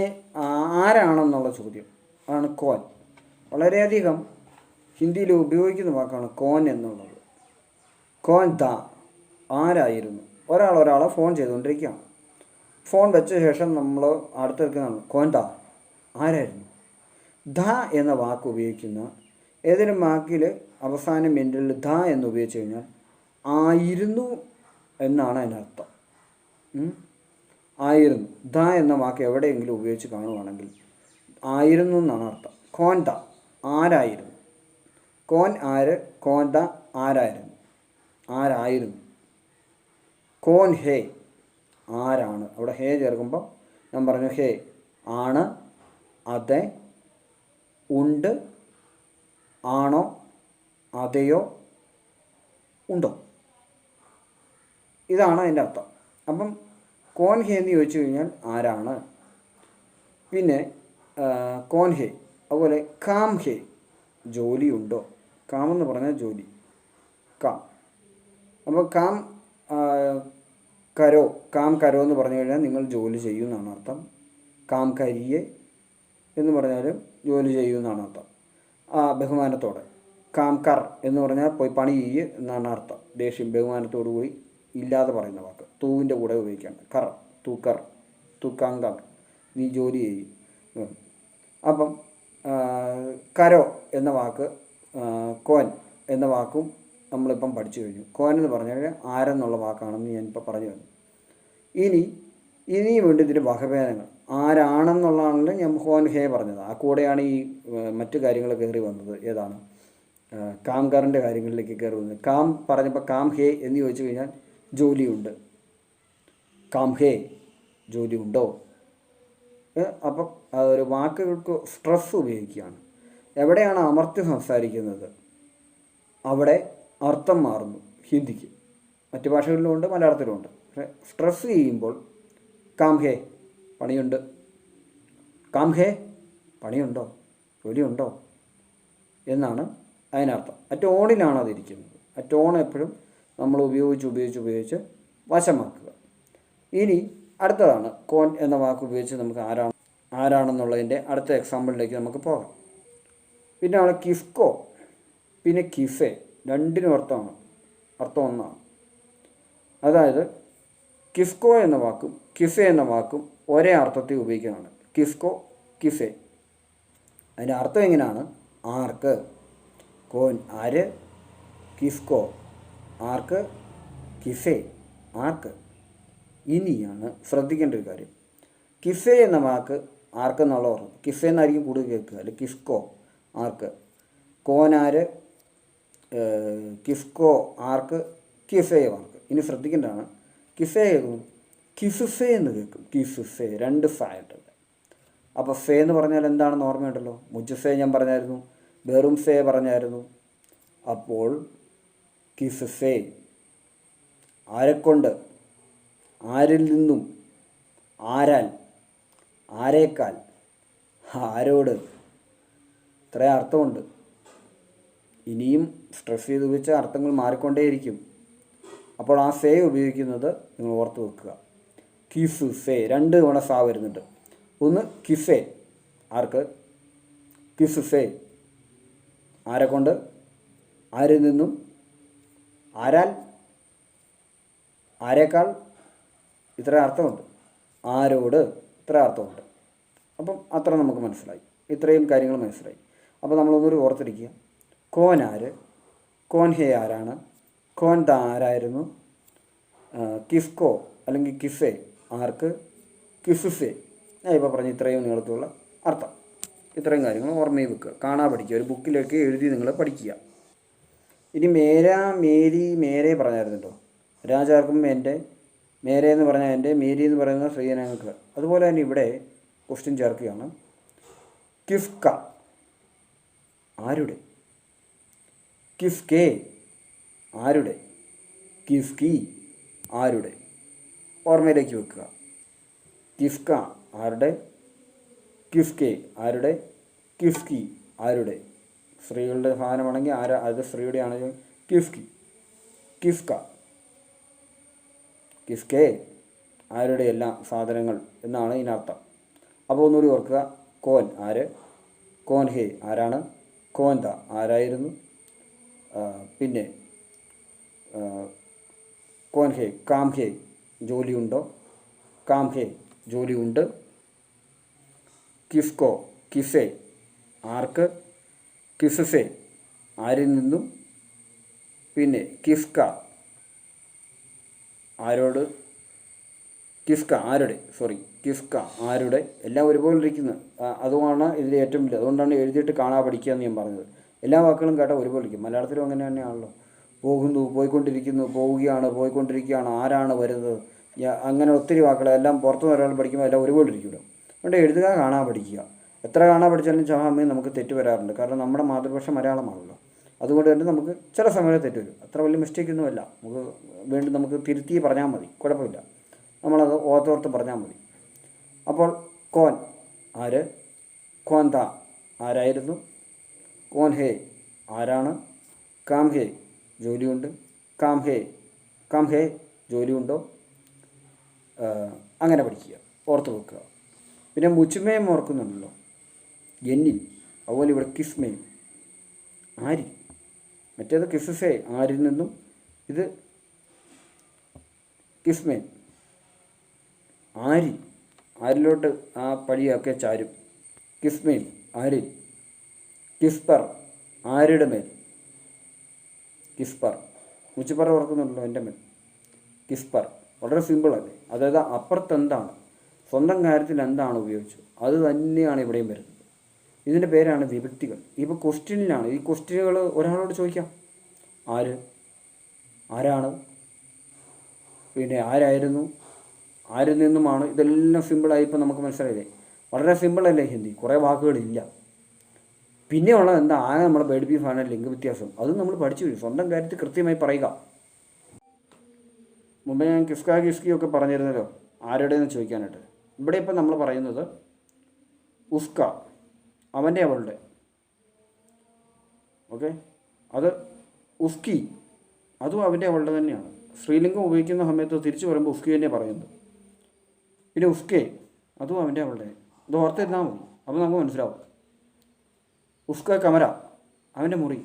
ആരാണെന്നുള്ള ചോദ്യം ആണ് കോൻ. വളരെയധികം ഹിന്ദിയിൽ ഉപയോഗിക്കുന്ന വാക്കാണ് കോൻ എന്നുള്ളത്. കോൻ ദ ആരായിരുന്നു. ഒരാളെ ഫോൺ ചെയ്തുകൊണ്ടിരിക്കുകയാണ്. ഫോൺ വെച്ച ശേഷം നമ്മൾ അടുത്തെടുക്കുന്നതാണ് കോൻ ദ ആരായിരുന്നു. ധ എന്ന വാക്ക് ഉപയോഗിക്കുന്ന ഏതൊരു വാക്കിൽ അവസാനം എൻഡിൽ ധ എന്ന് ഉപയോഗിച്ച് കഴിഞ്ഞാൽ ആയിരുന്നു എന്നാണ് അതിനർത്ഥം. ആയിരുന്നു. ധ എന്ന വാക്ക് എവിടെയെങ്കിലും ഉപയോഗിച്ച് കാണുകയാണെങ്കിൽ ആയിരുന്നു എന്നാണ് അർത്ഥം. കോൻ ദ ആരായിരുന്നു. കോൻ ആര്, കോൻ ദ ആരായിരുന്നു, ആരായിരുന്നു. കോൻ ഹേ ആരാണ്. അവിടെ ഹേ ചേർക്കുമ്പോൾ ഞാൻ പറഞ്ഞു ഹേ ആണ്, അതെ, ഉണ്ട്, ആണോ, അതെയോ, ഉണ്ടോ, ഇതാണ് അതിൻ്റെ അർത്ഥം. അപ്പം കോൻ ഹേ എന്ന് ചോദിച്ചു കഴിഞ്ഞാൽ ആരാണ്. പിന്നെ കോൻ ഹേ. അതുപോലെ കാം ഹേ ജോലിയുണ്ടോ. കാം എന്ന് പറഞ്ഞാൽ ജോലി, കാം. അപ്പോൾ കാം കരോ, കാം കരോ എന്ന് പറഞ്ഞു കഴിഞ്ഞാൽ നിങ്ങൾ ജോലി ചെയ്യുമെന്നാണ് അർത്ഥം. കാം കരിയെ എന്ന് പറഞ്ഞാലും ജോലി ചെയ്യുമെന്നാണ് അർത്ഥം, ബഹുമാനത്തോടെ. കാം കർ എന്ന് പറഞ്ഞാൽ പോയി പണി ചെയ്യ് എന്നാണ് അർത്ഥം. ദേഷ്യം ബഹുമാനത്തോടു കൂടി ഇല്ലാതെ പറയുന്ന വാക്ക് തൂവിൻ്റെ കൂടെ ഉപയോഗിക്കുകയാണ്. കർ തൂ കർ തൂ കാങ്കർ നീ ജോലി ചെയ്യും. അപ്പം കരോ എന്ന വാക്ക് കോൻ എന്ന വാക്കും നമ്മളിപ്പം പഠിച്ചു കഴിഞ്ഞു. കോൻ എന്ന് പറഞ്ഞാൽ ആരെന്നുള്ള വാക്കാണെന്ന് ഞാനിപ്പോൾ പറഞ്ഞു തന്നു. ഇനിയും വേണ്ടി ഇതിൻ്റെ വകഭേദങ്ങൾ ആരാണെന്നുള്ളതാണല്ലോ ഞാൻ കോൻ ഹേ പറഞ്ഞത്. ആ കൂടെയാണ് ഈ മറ്റു കാര്യങ്ങൾ കയറി വന്നത്. ഏതാണ് കാംകാറിൻ്റെ കാര്യങ്ങളിലേക്ക് കയറി വന്നത്. കാം പറഞ്ഞപ്പോൾ കാം ഹേ എന്ന് ചോദിച്ചു കഴിഞ്ഞാൽ ജോലിയുണ്ട്. കാം ഹേ ജോലിയുണ്ടോ. അപ്പം ഒരു വാക്കുകൾക്ക് സ്ട്രെസ് ഉപയോഗിക്കുകയാണ്. എവിടെയാണ് അമർത്തി സംസാരിക്കുന്നത് അവിടെ അർത്ഥം മാറുന്നു. ഹിന്ദിക്ക് മറ്റു ഭാഷകളിലുമുണ്ട്, മലയാളത്തിലുമുണ്ട്. പക്ഷേ സ്ട്രെസ് ചെയ്യുമ്പോൾ കാം ഹേ പണിയുണ്ട്, കാം ഹേ പണിയുണ്ടോ, ജോലിയുണ്ടോ എന്നാണ് അതിനർത്ഥം. ആ ടോണിലാണ് അതിരിക്കുന്നത്. ആ ടോൺ എപ്പോഴും നമ്മൾ ഉപയോഗിച്ച് വശമാക്കുക. ഇനി അടുത്തതാണ് കോൻ എന്ന വാക്ക് ഉപയോഗിച്ച് നമുക്ക് ആരാണെന്നുള്ളതിൻ്റെ അടുത്ത എക്സാമ്പിളിലേക്ക് നമുക്ക് പോകാം. പിന്നെയാണ് കിഫ്കോ, പിന്നെ കിഫെ. രണ്ടിനും അർത്ഥം ഒന്നാണ്. അതായത് കിഫ്കോ എന്ന വാക്കും കിഫെ എന്ന വാക്കും ഒരേ അർത്ഥത്തിൽ ഉപയോഗിക്കുന്നതാണ്. കിഫ്കോ കിഫെ. അതിൻ്റെ അർത്ഥം എങ്ങനെയാണ്? ആർക്ക്. കോൻ ആര്, കിഫ്കോ ആർക്ക്, കിഫെ ആർക്ക്. ഇനിയാണ് ശ്രദ്ധിക്കേണ്ട ഒരു കാര്യം. കിഫെ എന്ന വാക്ക് ആർക്കെന്നുള്ള ഓർമ്മ. കിഫെ എന്നായിരിക്കും കൂടുതൽ കേൾക്കുക. അല്ലെ കിഫ്കോ ആർക്ക്. കോൻ ആര്, കിഫ്കോ ആർക്ക്, കിഫെ ആർക്ക്. ഇനി ശ്രദ്ധിക്കേണ്ടതാണ് കിഫെ കേൾക്കും കിഫ്ഫെ എന്ന് കേൾക്കും. കിഫ്ഫെ രണ്ട് ഫ ആയിട്ടുണ്ട്. അപ്പോൾ ഫെ എന്ന് പറഞ്ഞാൽ എന്താണെന്ന് ഓർമ്മയുണ്ടല്ലോ. മുജ്ഫെ ഞാൻ പറഞ്ഞായിരുന്നു, വെറും ഫെ പറഞ്ഞായിരുന്നു. അപ്പോൾ കിഫ്ഫെ ആരെക്കൊണ്ട്, ആരിൽ നിന്നും, ആരാൽ, ആരേക്കാൾ, ആരോട്, ഇത്രയും അർത്ഥമുണ്ട്. ഇനിയും സ്ട്രെസ് ചെയ്ത് ഉപയോഗിച്ച അർത്ഥങ്ങൾ മാറിക്കൊണ്ടേയിരിക്കും. അപ്പോൾ ആ സേ ഉപയോഗിക്കുന്നത് നിങ്ങൾ ഓർത്ത് വെക്കുക. കിസ് സേ 2 തവണ സാ വരുന്നുണ്ട്. ഒന്ന് കിസേ, ആർക്ക്? കിസ് സേ, ആരെ കൊണ്ട്? ആരിൽ നിന്നും? ആരാൽ? ആരേക്കാൾ? ഇത്ര അർത്ഥമുണ്ട്. ആരോട്? ഇത്ര അർത്ഥമുണ്ട്. അപ്പം അത്ര നമുക്ക് മനസ്സിലായി, ഇത്രയും കാര്യങ്ങൾ മനസ്സിലായി. അപ്പോൾ നമ്മളൊന്നുകൂടി ഓർത്തിരിക്കുക. കോൻ ആര്? കോൻ ഹേ ആരാണ്? കോൻ ദ ആരായിരുന്നു? കിസ്കോ അല്ലെങ്കിൽ കിസേ ആർക്ക്? കിസുസേ. ഞാൻ ഇപ്പോൾ പറഞ്ഞ ഇത്രയും നീളത്തിലുള്ള അർത്ഥം. ഇത്രയും കാര്യങ്ങൾ ഓർമ്മയിൽ വെക്കുക, കാണാൻ പഠിക്കുക, ഒരു ബുക്കിലേക്ക് എഴുതി നിങ്ങൾ പഠിക്കുക. ഇനി മേരാ, മേരി, മേരെ പറഞ്ഞായിരുന്നല്ലോ. രാജാർക്കും എൻ്റെ, മേരെ എന്ന് പറഞ്ഞാൽ എൻ്റെ, മേരി എന്ന് പറയുന്ന സ്ത്രീജനങ്ങൾക്ക്. അതുപോലെ തന്നെ ഇവിടെ ക്വസ്റ്റ്യൻ ചേർക്കുകയാണ്. കിസ്ക ആരുടെ? കിസ്കേ ആരുടെ? കിസ്കി ആരുടെ? ഓർമ്മയിലേക്ക് വെക്കുക. കിസ്ക ആരുടെ? കിസ്കെ ആരുടെ? കിസ്കി ആരുടെ? സ്ത്രീകളുടെ സാധനമാണെങ്കിൽ അത് സ്ത്രീയുടെ ആണെങ്കിൽ കിസ്കി. കിസ്ക, കിസ്കെ ആരുടെ എല്ലാം സാധനങ്ങൾ എന്നാണ് ഇതിനർത്ഥം. അപ്പോൾ ഒന്നുകൂടി ഓർക്കുക. കോൻ ആര്? കോൻ ഹേ ആരാണ്? കോൻ ദ ആരായിരുന്നു? പിന്നെ കോൻ ഹേ, കാം ഹേ ജോലിയുണ്ടോ? കാം ഹേ ജോലിയുണ്ട്. കിസ്കോ കിസേ ആർക്ക്? കിസസേ ആരിൽ നിന്നും? പിന്നെ കിസ്ക ആരോട്? കിസ്ക ആരുടെ, കിസ്ക ആരുടെ, എല്ലാം ഒരുപോലെ ഇരിക്കുന്നു. അതുമാണ് ഇതിൽ ഏറ്റവും വലിയ. അതുകൊണ്ടാണ് എഴുതിയിട്ട് കാണാൻ പഠിക്കുക എന്ന് ഞാൻ പറഞ്ഞത്. എല്ലാ വാക്കുകളും കേട്ടാൽ ഒരുപോലെ ഇരിക്കും. മലയാളത്തിലും അങ്ങനെ തന്നെയാണല്ലോ. പോകുന്നു, പോയിക്കൊണ്ടിരിക്കുന്നു, പോവുകയാണ്, പോയിക്കൊണ്ടിരിക്കുകയാണ്, ആരാണ് വരുന്നത്, അങ്ങനെ ഒത്തിരി വാക്കുകൾ എല്ലാം പുറത്തുനിന്ന് ഒരാൾ പഠിക്കുമ്പോൾ എല്ലാം ഒരുപോലെ ഇരിക്കുമല്ലോ. അതുകൊണ്ട് എഴുതുക, കാണാൻ പഠിക്കുക. എത്ര കാണാൻ പഠിച്ചാലും ചില സമയം നമുക്ക് തെറ്റ് വരാറുണ്ട്. കാരണം നമ്മുടെ മാതൃഭാഷ മലയാളമാണല്ലോ. അതുകൊണ്ട് തന്നെ നമുക്ക് ചില സമയത്ത് തെറ്റ് വരും. അത്ര വലിയ മിസ്റ്റേക്കൊന്നുമല്ല. നമുക്ക് തിരുത്തി പറഞ്ഞാൽ മതി, കുഴപ്പമില്ല. നമ്മളത് ഓർത്തോർത്ത് പറഞ്ഞാൽ മതി. അപ്പോൾ കോൻ ആര്? കോൻ ദ ആരായിരുന്നു? കോൻ ഹേ ആരാണ്? കാം ഹേ ജോലിയുണ്ട്. കാം ഹേ ജോലിയുണ്ടോ? അങ്ങനെ പഠിക്കുക, ഓർത്ത് വെക്കുക. പിന്നെ മുച്ചുമയും ഓർക്കുന്നുണ്ടല്ലോ, എന്നിൽ. അതുപോലെ ഇവിടെ കിസ്മയും ആരിൽ. മറ്റേത് കിസ്സേ ആരിൽ നിന്നും, ഇത് കിസ്മേൻ ആരിൽ, ആരിലോട്ട് ആ പഴിയൊക്കെ ചാരും. കിസ്മേൻ ആരിൽ. കിസ്പർ ആരുടെ മേൽ? കിസ്പർ. മുച്ചുപറ ഓർക്കുന്നുണ്ടല്ലോ, എൻ്റെ മേൽ. കിസ്പർ വളരെ സിമ്പിളല്ലേ. അതായത് അപ്പുറത്ത് എന്താണ്, സ്വന്തം കാര്യത്തിൽ എന്താണ് ഉപയോഗിച്ചു അത് തന്നെയാണ് ഇവിടെയും വരുന്നത്. ഇതിൻ്റെ പേരാണ് വിഭക്തികൾ. ഇപ്പോൾ ക്വസ്റ്റ്യനിലാണ്. ഈ ക്വസ്റ്റ്യനുകൾ ഒരാളോട് ചോദിക്കാം. ആര്, ആരാണ്, പിന്നെ ആരായിരുന്നു, ആരിൽ നിന്നുമാണ്. ഇതെല്ലാം സിമ്പിളായി ഇപ്പോൾ നമുക്ക് മനസ്സിലായില്ലേ. വളരെ സിമ്പിളല്ലേ ഹിന്ദി, കുറേ വാക്കുകളില്ല. പിന്നെ ഉള്ളത് എന്താ, ആകെ നമ്മളെ പേടിപ്പിക്കാണ് ലിംഗ വ്യത്യാസം. അതും നമ്മൾ പഠിച്ചു വരും. സ്വന്തം കാര്യത്തിൽ കൃത്യമായി പറയുക. മുമ്പേ ഞാൻ കിസ്ക കിസ്കി ഒക്കെ പറഞ്ഞിരുന്നല്ലോ ആരുടെയെന്ന് ചോദിക്കാനായിട്ട്. ഇവിടെ ഇപ്പം നമ്മൾ പറയുന്നത് ഉസ്ക, അവൻ്റെ അവളുടെ. ഓക്കെ, അത് ഉസ്കി, അതും അവൻ്റെ അവളുടെ തന്നെയാണ്. സ്ത്രീലിംഗം ഉപയോഗിക്കുന്ന സമയത്ത് തിരിച്ചു പറയുമ്പോൾ ഉസ്കി തന്നെ പറയുന്നത്. പിന്നെ ഉസ്കെ, അതും അവൻ്റെ അവളുടെ. ഇത് ഓർത്തിരുന്നാൽ മതി, അപ്പോൾ നമുക്ക് മനസ്സിലാവും. ഉസ്ക കമര, അവൻ്റെ മുറി.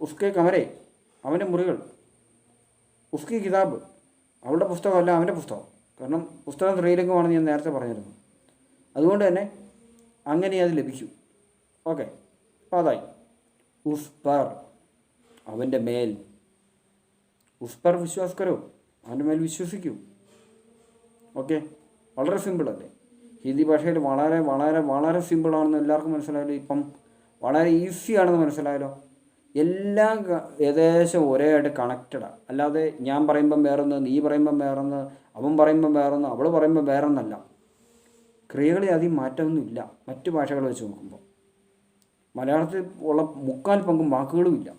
ഉസ്കെ കമരേ, അവൻ്റെ മുറികൾ. ഉസ്കി കിതാബ്, അവളുടെ പുസ്തകമല്ല അവൻ്റെ പുസ്തകം. കാരണം പുസ്തകം സ്ത്രീലിംഗമാണെന്ന് ഞാൻ നേരത്തെ പറഞ്ഞിരുന്നു. അതുകൊണ്ട് തന്നെ അങ്ങനെ അത് ലഭിച്ചു. ഓക്കെ, അപ്പോൾ അതായി. ഉസ്പർ, അവൻ്റെ മേൽ. ഉസ്പർ വിശ്വാസ്കരോ, അവൻ്റെ മേൽ വിശ്വസിക്കൂ. ഓക്കെ, വളരെ സിമ്പിളല്ലേ. ഹിന്ദി ഭാഷയിൽ വളരെ വളരെ വളരെ സിമ്പിളാണെന്ന് എല്ലാവർക്കും മനസ്സിലായല്ലോ. ഇപ്പം വളരെ ഈസിയാണെന്ന് മനസ്സിലായല്ലോ. എല്ലാം ഏകദേശം ഒരേ ആയിട്ട് കണക്റ്റഡാണ്. അല്ലാതെ ഞാൻ പറയുമ്പം വേറൊന്ന്, നീ പറയുമ്പം വേറൊന്ന്, അവൻ പറയുമ്പം വേറൊന്ന്, അവൾ പറയുമ്പം വേറൊന്നല്ല. ക്രിയകളിൽ അധികം മാറ്റമൊന്നുമില്ല മറ്റു ഭാഷകൾ വെച്ച് നോക്കുമ്പോൾ. മലയാളത്തിൽ ഉള്ള മുക്കാൽ പങ്കും വാക്കുകളും ഇല്ല.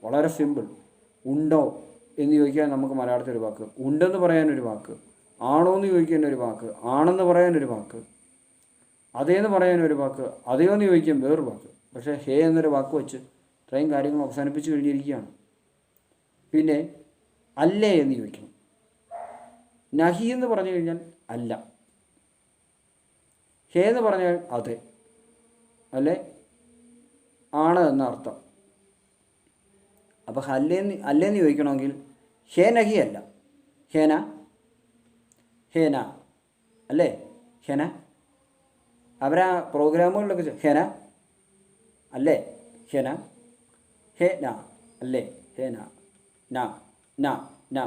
വളരെ സിമ്പിൾ. ഉണ്ടോ എന്ന് ചോദിക്കാൻ നമുക്ക് മലയാളത്തിൽ ഒരു വാക്ക്, ഉണ്ടെന്ന് പറയാനൊരു വാക്ക്, ആണോ എന്ന് ചോദിക്കാൻ ഒരു വാക്ക്, ആണെന്ന് പറയാനൊരു വാക്ക്, അതേന്ന് പറയാനൊരു വാക്ക്, അതേന്ന് ചോദിക്കാൻ വേറൊരു വാക്ക്. പക്ഷേ ഹേ എന്നൊരു വാക്ക് വെച്ച് ഇത്രയും കാര്യങ്ങൾ അവസാനിപ്പിച്ച് കഴിഞ്ഞിരിക്കുകയാണ്. പിന്നെ അല്ലേ എന്ന് ചോദിക്കണം. നഹി എന്ന് പറഞ്ഞു കഴിഞ്ഞാൽ അല്ല, ഹേ എന്ന് പറഞ്ഞാൽ അതെ, അല്ലേ ആണ് എന്ന അർത്ഥം. അപ്പോൾ അല്ലേന്ന് ചോദിക്കണമെങ്കിൽ ഹേ നഹി അല്ല, ഹേന ഹേന അല്ലേ, ഹേന. അവരാ പ്രോഗ്രാമുകളിലൊക്കെ ഹേന അല്ലേ, ഹേന, ഹേ ന അല്ലേ, ഹേന, ന ന ന.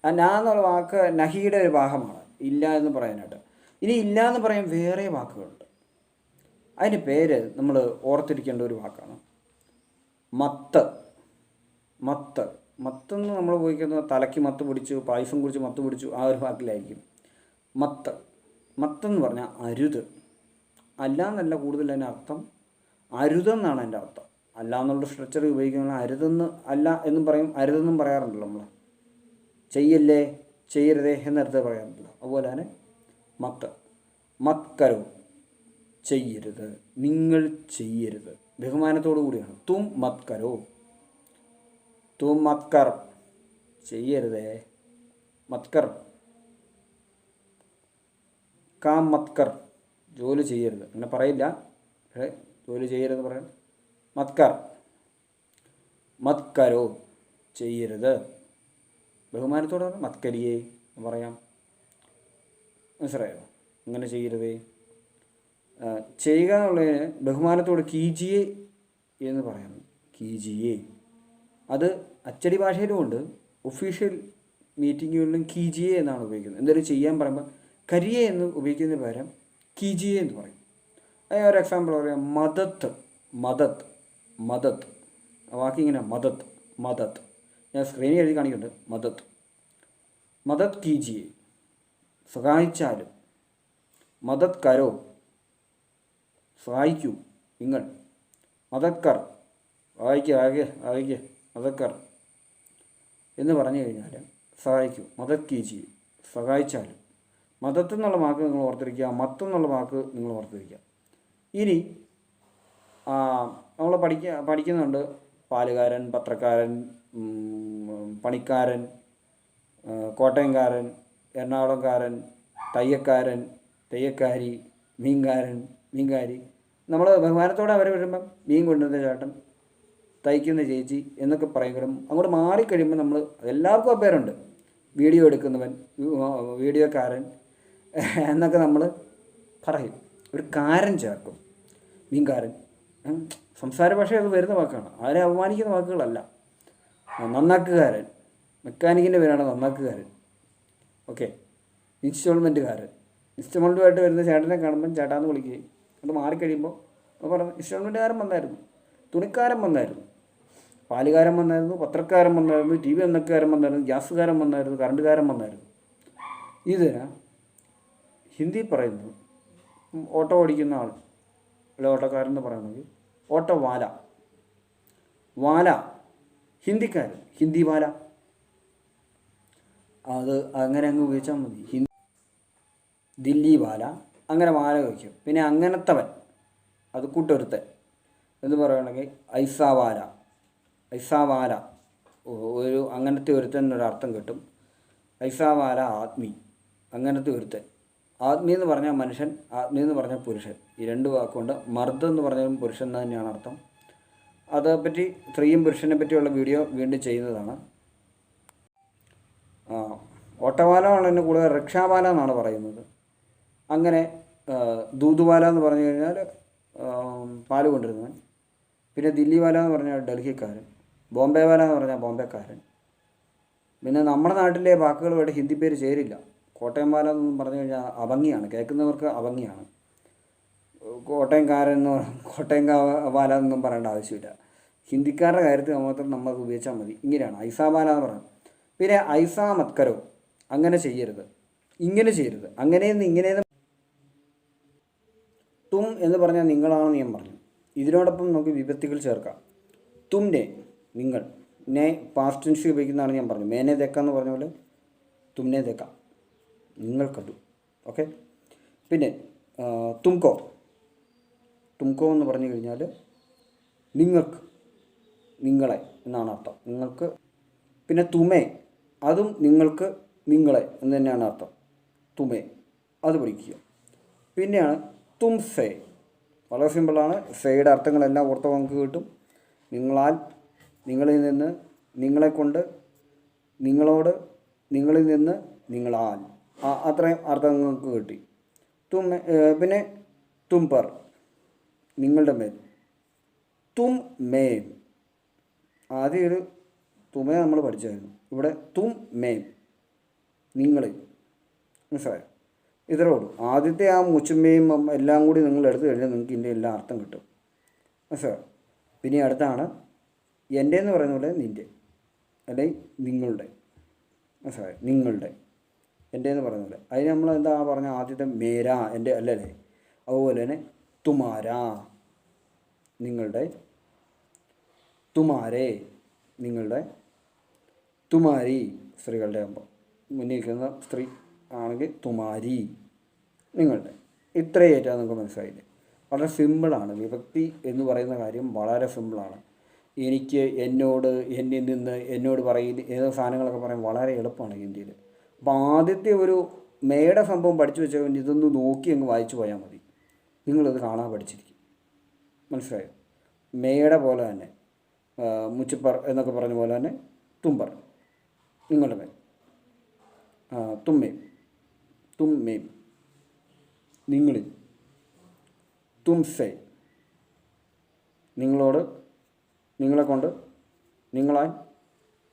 ആ ന എന്നുള്ള വാക്ക് നഹിയുടെ ഒരു ഭാഗമാണ്, ഇല്ല എന്ന് പറയാനായിട്ട്. ഇനി ഇല്ല എന്ന് പറയാൻ വേറെ വാക്കുകളുണ്ട്. അതിൻ്റെ പേര് നമ്മൾ ഓർത്തിരിക്കേണ്ട ഒരു വാക്കാണ് മത്ത്. മത്ത് മത്തെന്ന് നമ്മൾ ഉപയോഗിക്കുന്നത് തലയ്ക്ക് മത്ത് പിടിച്ചു, പായസം കുടിച്ച് മത്ത് പിടിച്ചു, ആ ഒരു വാക്കിലായിരിക്കും മത്ത്. മത്തെന്ന് പറഞ്ഞാൽ അരുത്. അല്ല എന്നല്ല കൂടുതൽ അതിൻ്റെ അർത്ഥം, അരുതെന്നാണ് എൻ്റെ അർത്ഥം. അല്ല എന്നുള്ള സ്ട്രക്ചർ ഉപയോഗിക്കുന്ന അരുതെന്ന് അല്ല എന്നും പറയും, അരുതെന്നും പറയാറുണ്ടല്ലോ നമ്മൾ. ചെയ്യല്ലേ, ചെയ്യരുതേ എന്നർത്ഥം പറയാറുണ്ടല്ലോ. അതുപോലെ തന്നെ മത്ത്, മത്കരോ, ചെയ്യരുത്, നിങ്ങൾ ചെയ്യരുത്, ബഹുമാനത്തോടു കൂടിയാണ്. തും മത്കരോ, തും മത്കർ, ചെയ്യരുതേ, മത്കർ. കാം മത്കർ, ജോലി ചെയ്യരുത്. അങ്ങനെ പറയില്ല, പക്ഷേ ജോലി ചെയ്യരുത് പറയാം. മത്കർ, മത്കരോ, ചെയ്യരുത്. ബഹുമാനത്തോടെ മത്കരിയേ പറയാം. മനസ്സിലായോ? അങ്ങനെ ചെയ്യരുതേ. ചെയ്യുക എന്നുള്ളതിന് ബഹുമാനത്തോട് കീജിയെ എന്ന് പറയുന്നു. കീജിയെ അത് അച്ചടി ഭാഷയിലും ഉണ്ട്, ഒഫീഷ്യൽ മീറ്റിങ്ങുകളിലും കീജിയെ എന്നാണ് ഉപയോഗിക്കുന്നത്. എന്തെങ്കിലും ചെയ്യാൻ പറയുമ്പോൾ കരിയെ എന്ന് ഉപയോഗിക്കുന്നതിന് പകരം കീജിയെ എന്ന് പറയും. അതിന് ഒരു എക്സാമ്പിൾ പറയാം, മദത്ത്. മദത്ത് മദത്ത് ആ വാക്കിങ്ങനെ മദത്ത് മദത്ത്. ഞാൻ സ്ക്രീനിൽ എഴുതി കാണിക്കുന്നുണ്ട്. മദത്ത് മദത് കീജിയെ, സഹായിച്ചാലും. മദത് കരോ, സഹായിക്കൂ നിങ്ങൾ. മദത് കർ, സഹായിക്കുക ആകെ മദത് കർ എന്ന് പറഞ്ഞു കഴിഞ്ഞാൽ സഹായിക്കൂ. മദത് കീജിയെ, സഹായിച്ചാലും. മദത്ത് എന്നുള്ള വാക്ക് നിങ്ങൾ ഓർത്തിരിക്കുക, മത്ത് എന്നുള്ള വാക്ക് നിങ്ങൾ ഓർത്തിരിക്കുക. ഇനി നമ്മൾ പഠിക്കുന്നുണ്ട് പാലുകാരൻ, പത്രക്കാരൻ, പണിക്കാരൻ, കോട്ടയംകാരൻ, എറണാകുളംകാരൻ, തയ്യക്കാരൻ, തെയ്യക്കാരി, മീൻകാരി. നമ്മൾ ബഹുമാനത്തോടെ അവർ വരുമ്പം മീൻ കൊണ്ടുവന്ന ചേട്ടൻ, തയ്ക്കുന്ന ചേച്ചി എന്നൊക്കെ പറയുമ്പോഴും അങ്ങോട്ട് മാറിക്കഴിയുമ്പോൾ നമ്മൾ എല്ലാവർക്കും ആ പേരുണ്ട്. വീഡിയോ എടുക്കുന്നവൻ, വീഡിയോക്കാരൻ എന്നൊക്കെ നമ്മൾ പറയും. ഒരു കാരൻ ചേർക്കും, മീൻകാരൻ. സംസാര ഭാഷയിൽ അത് വരുന്ന വാക്കാണ്, ആരെ അപമാനിക്കുന്ന വാക്കുകളല്ല. നന്നാക്കുകാരൻ, മെക്കാനിക്കിൻ്റെ പേരാണ് നന്നാക്കുകാരൻ. ഓക്കെ. ഇൻസ്റ്റോൾമെൻറ്റുകാരൻ, ഇൻസ്റ്റോൾമെൻറ്റുമായിട്ട് വരുന്ന ചേട്ടനെ കാണുമ്പം ചേട്ടാന്ന് വിളിക്കുകയും അത് മാറിക്കഴിയുമ്പോൾ പറഞ്ഞു ഇൻസ്റ്റോൾമെൻറ്റുകാരൻ വന്നായിരുന്നു, തുണിക്കാരൻ വന്നായിരുന്നു, പാലുകാരൻ വന്നായിരുന്നു, പത്രക്കാരൻ വന്നായിരുന്നു, TV എന്നക്കാരൻ വന്നായിരുന്നു, ഗ്യാസുകാരൻ വന്നായിരുന്നു, കറണ്ടുകാരൻ വന്നായിരുന്നു. ഇതിന് ഹിന്ദി പറയുന്നത് ഓട്ടോ ഓടിക്കുന്ന ആൾ, അല്ല ഓട്ടോക്കാരൻ എന്ന് പറയുന്നത് ഓട്ടോ വാല. വാല ഹിന്ദിക്കാരൻ, ഹിന്ദി വാല. അത് അങ്ങനെ അങ്ങ് ഉപയോഗിച്ചാൽ മതി. ദില്ലി വാല, അങ്ങനെ വാല വയ്ക്കും. പിന്നെ അങ്ങനത്തവൻ, അത് കൂട്ടൊരുത്തൻ എന്ന് പറയുകയാണെങ്കിൽ ഐസാവാല. ഐസാവാല ഒരു അങ്ങനത്തെ ഒരുത്തൻ എന്നൊരർത്ഥം കിട്ടും. ഐസാവാല ആത്മി, അങ്ങനത്തെ ഒരുത്തൻ. ആത്മി എന്ന് പറഞ്ഞാൽ മനുഷ്യൻ, ആത്മി എന്ന് പറഞ്ഞാൽ പുരുഷൻ. ഈ രണ്ട് വാക്കുകൊണ്ട് മർദ്ദം എന്ന് പറഞ്ഞാലും പുരുഷൻ എന്ന് തന്നെയാണ് അർത്ഥം. അതേപ്പറ്റി സ്ത്രീയും പുരുഷനെ പറ്റിയുള്ള വീഡിയോ വീണ്ടും ചെയ്യുന്നതാണ്. ഓട്ടോവാല ഉള്ളതിന് കൂടുതൽ റിക്ഷാവാല എന്നാണ് പറയുന്നത്. അങ്ങനെ ദൂതുവാല എന്ന് പറഞ്ഞു കഴിഞ്ഞാൽ പാല് കൊണ്ടിരുന്നവൻ. പിന്നെ ദില്ലി വാല എന്ന് പറഞ്ഞാൽ ഡൽഹിക്കാരൻ. ബോംബെ വാല എന്ന് പറഞ്ഞാൽ ബോംബെക്കാരൻ. പിന്നെ നമ്മുടെ നാട്ടിലെ വാക്കുകളുമായിട്ട് ഹിന്ദി പേര് ചേരില്ല. കോട്ടയം വാല എന്ന് പറഞ്ഞു കഴിഞ്ഞാൽ അഭംഗിയാണ്, കേൾക്കുന്നവർക്ക് അഭംഗിയാണ്. കോട്ടയം വാല എന്നൊന്നും പറയേണ്ട ആവശ്യമില്ല. ഹിന്ദിക്കാരുടെ കാര്യത്തിൽ മാത്രം നമ്മൾ ഉപയോഗിച്ചാൽ മതി. ഇങ്ങനെയാണ് ഐസാവാല എന്ന് പറയുന്നത്. പിന്നെ ഐസാ മത്കരോ, അങ്ങനെ ചെയ്യരുത്, ഇങ്ങനെ ചെയ്യരുത്, അങ്ങനെയെന്ന് ഇങ്ങനെയെന്ന്. തും എന്ന് പറഞ്ഞാൽ നിങ്ങളാണെന്ന് ഞാൻ പറഞ്ഞു. ഇതിനോടൊപ്പം നമുക്ക് വിഭക്തികൾ ചേർക്കാം. തുംനെ, നിങ്ങൾ. നെ പാസ്റ്റ് ടെൻസ് ഉപയോഗിക്കുന്നതാണ് ഞാൻ പറഞ്ഞു. മേനെ ദേക്ക എന്ന് പറഞ്ഞ പോലെ തുംനെ ദേക്ക, നിങ്ങൾ കണ്ടു. ഓക്കെ. പിന്നെ തുംകോ എന്ന് പറഞ്ഞു കഴിഞ്ഞാൽ നിങ്ങൾക്ക്. നിങ്ങളെ എന്നാണ് അർത്ഥം. നിങ്ങൾക്ക്. പിന്നെ തുമേ, അതും നിങ്ങൾക്ക്, നിങ്ങളെ എന്ന് തന്നെയാണ് അർത്ഥം. തുമേ, അത് പഠിക്കുക. പിന്നെയാണ് തുംസേ. വളരെ സിമ്പിളാണ്. സേയുടെ അർത്ഥങ്ങളെല്ലാം ഓർത്ത് നമുക്ക് കിട്ടും. നിങ്ങളാൽ, നിങ്ങളിൽ നിന്ന്, നിങ്ങളെക്കൊണ്ട്, നിങ്ങളോട്, നിങ്ങളിൽ നിന്ന്, നിങ്ങളാൽ, അത്രയും അർത്ഥം നിങ്ങൾക്ക് കിട്ടി. പിന്നെ തുംപർ, നിങ്ങളുടെ മേൽ. തും മേം, ആദ്യം ഒരു തുമേ നമ്മൾ പഠിച്ചായിരുന്നു. ഇവിടെ തും മേം, നിങ്ങളിൽ. മനസ്സിലായോ? ഇത്രേ ഉള്ളൂ. ആദ്യത്തെ ആ മുച്ചുമേയും എല്ലാം കൂടി നിങ്ങൾ എടുത്തു കഴിഞ്ഞാൽ നിങ്ങൾക്ക് ഇതിൻ്റെ എല്ലാ അർത്ഥം കിട്ടും. മനസ്സിലായോ? പിന്നെ അടുത്താണ് എൻ്റെ എന്ന് പറയുന്ന പോലെ നിൻ്റെ, അല്ലെങ്കിൽ നിങ്ങളുടെ. മനസ്സിലായോ? നിങ്ങളുടെ, എൻ്റെ എന്ന് പറയുന്ന പോലെ. അതിന് നമ്മൾ എന്താ പറഞ്ഞ ആദ്യത്തെ മേരാ, എൻ്റെ അല്ലല്ലേ. അതുപോലെ തന്നെ തുമാരാ, നിങ്ങളുടെ. തുമാരേ, നിങ്ങളുടെ. തുമാരി, സ്ത്രീകളുടെ ആകുമ്പോൾ മുന്നിൽ നിൽക്കുന്ന സ്ത്രീ ആണെങ്കിൽ തുമാരി, നിങ്ങളുടെ. ഇത്രയേറ്റാൽ നിങ്ങൾക്ക് മനസ്സിലായില്ലേ? വളരെ സിമ്പിളാണ്. വിഭക്തി എന്ന് പറയുന്ന കാര്യം വളരെ സിമ്പിളാണ്. എനിക്ക്, എന്നോട്, എന്നിൽ നിന്ന്, എന്നോട് പറയുന്ന ഏതോ സാധനങ്ങളൊക്കെ പറയാൻ വളരെ എളുപ്പമാണ് ഹിന്ദിയിൽ. അപ്പോൾ ആദ്യത്തെ ഒരു മേയുടെ സംഭവം പഠിച്ചു വെച്ചാൽ വേണ്ടി ഇതൊന്ന് നോക്കി അങ്ങ് വായിച്ചു പോയാൽ മതി. നിങ്ങളിത് കാണാൻ പഠിച്ചിരിക്കും. മനസ്സിലായോ? മേയുടെ പോലെ തന്നെ മുച്ചിപ്പർ എന്നൊക്കെ പറഞ്ഞ പോലെ തന്നെ തുമ്പർ, നിങ്ങളുടെ മേൽ. തുമ്മേം, തുമ്മേം, നിങ്ങളിൽ. തുംസേ, നിങ്ങളോട്, നിങ്ങളെക്കൊണ്ട്, നിങ്ങളാൽ,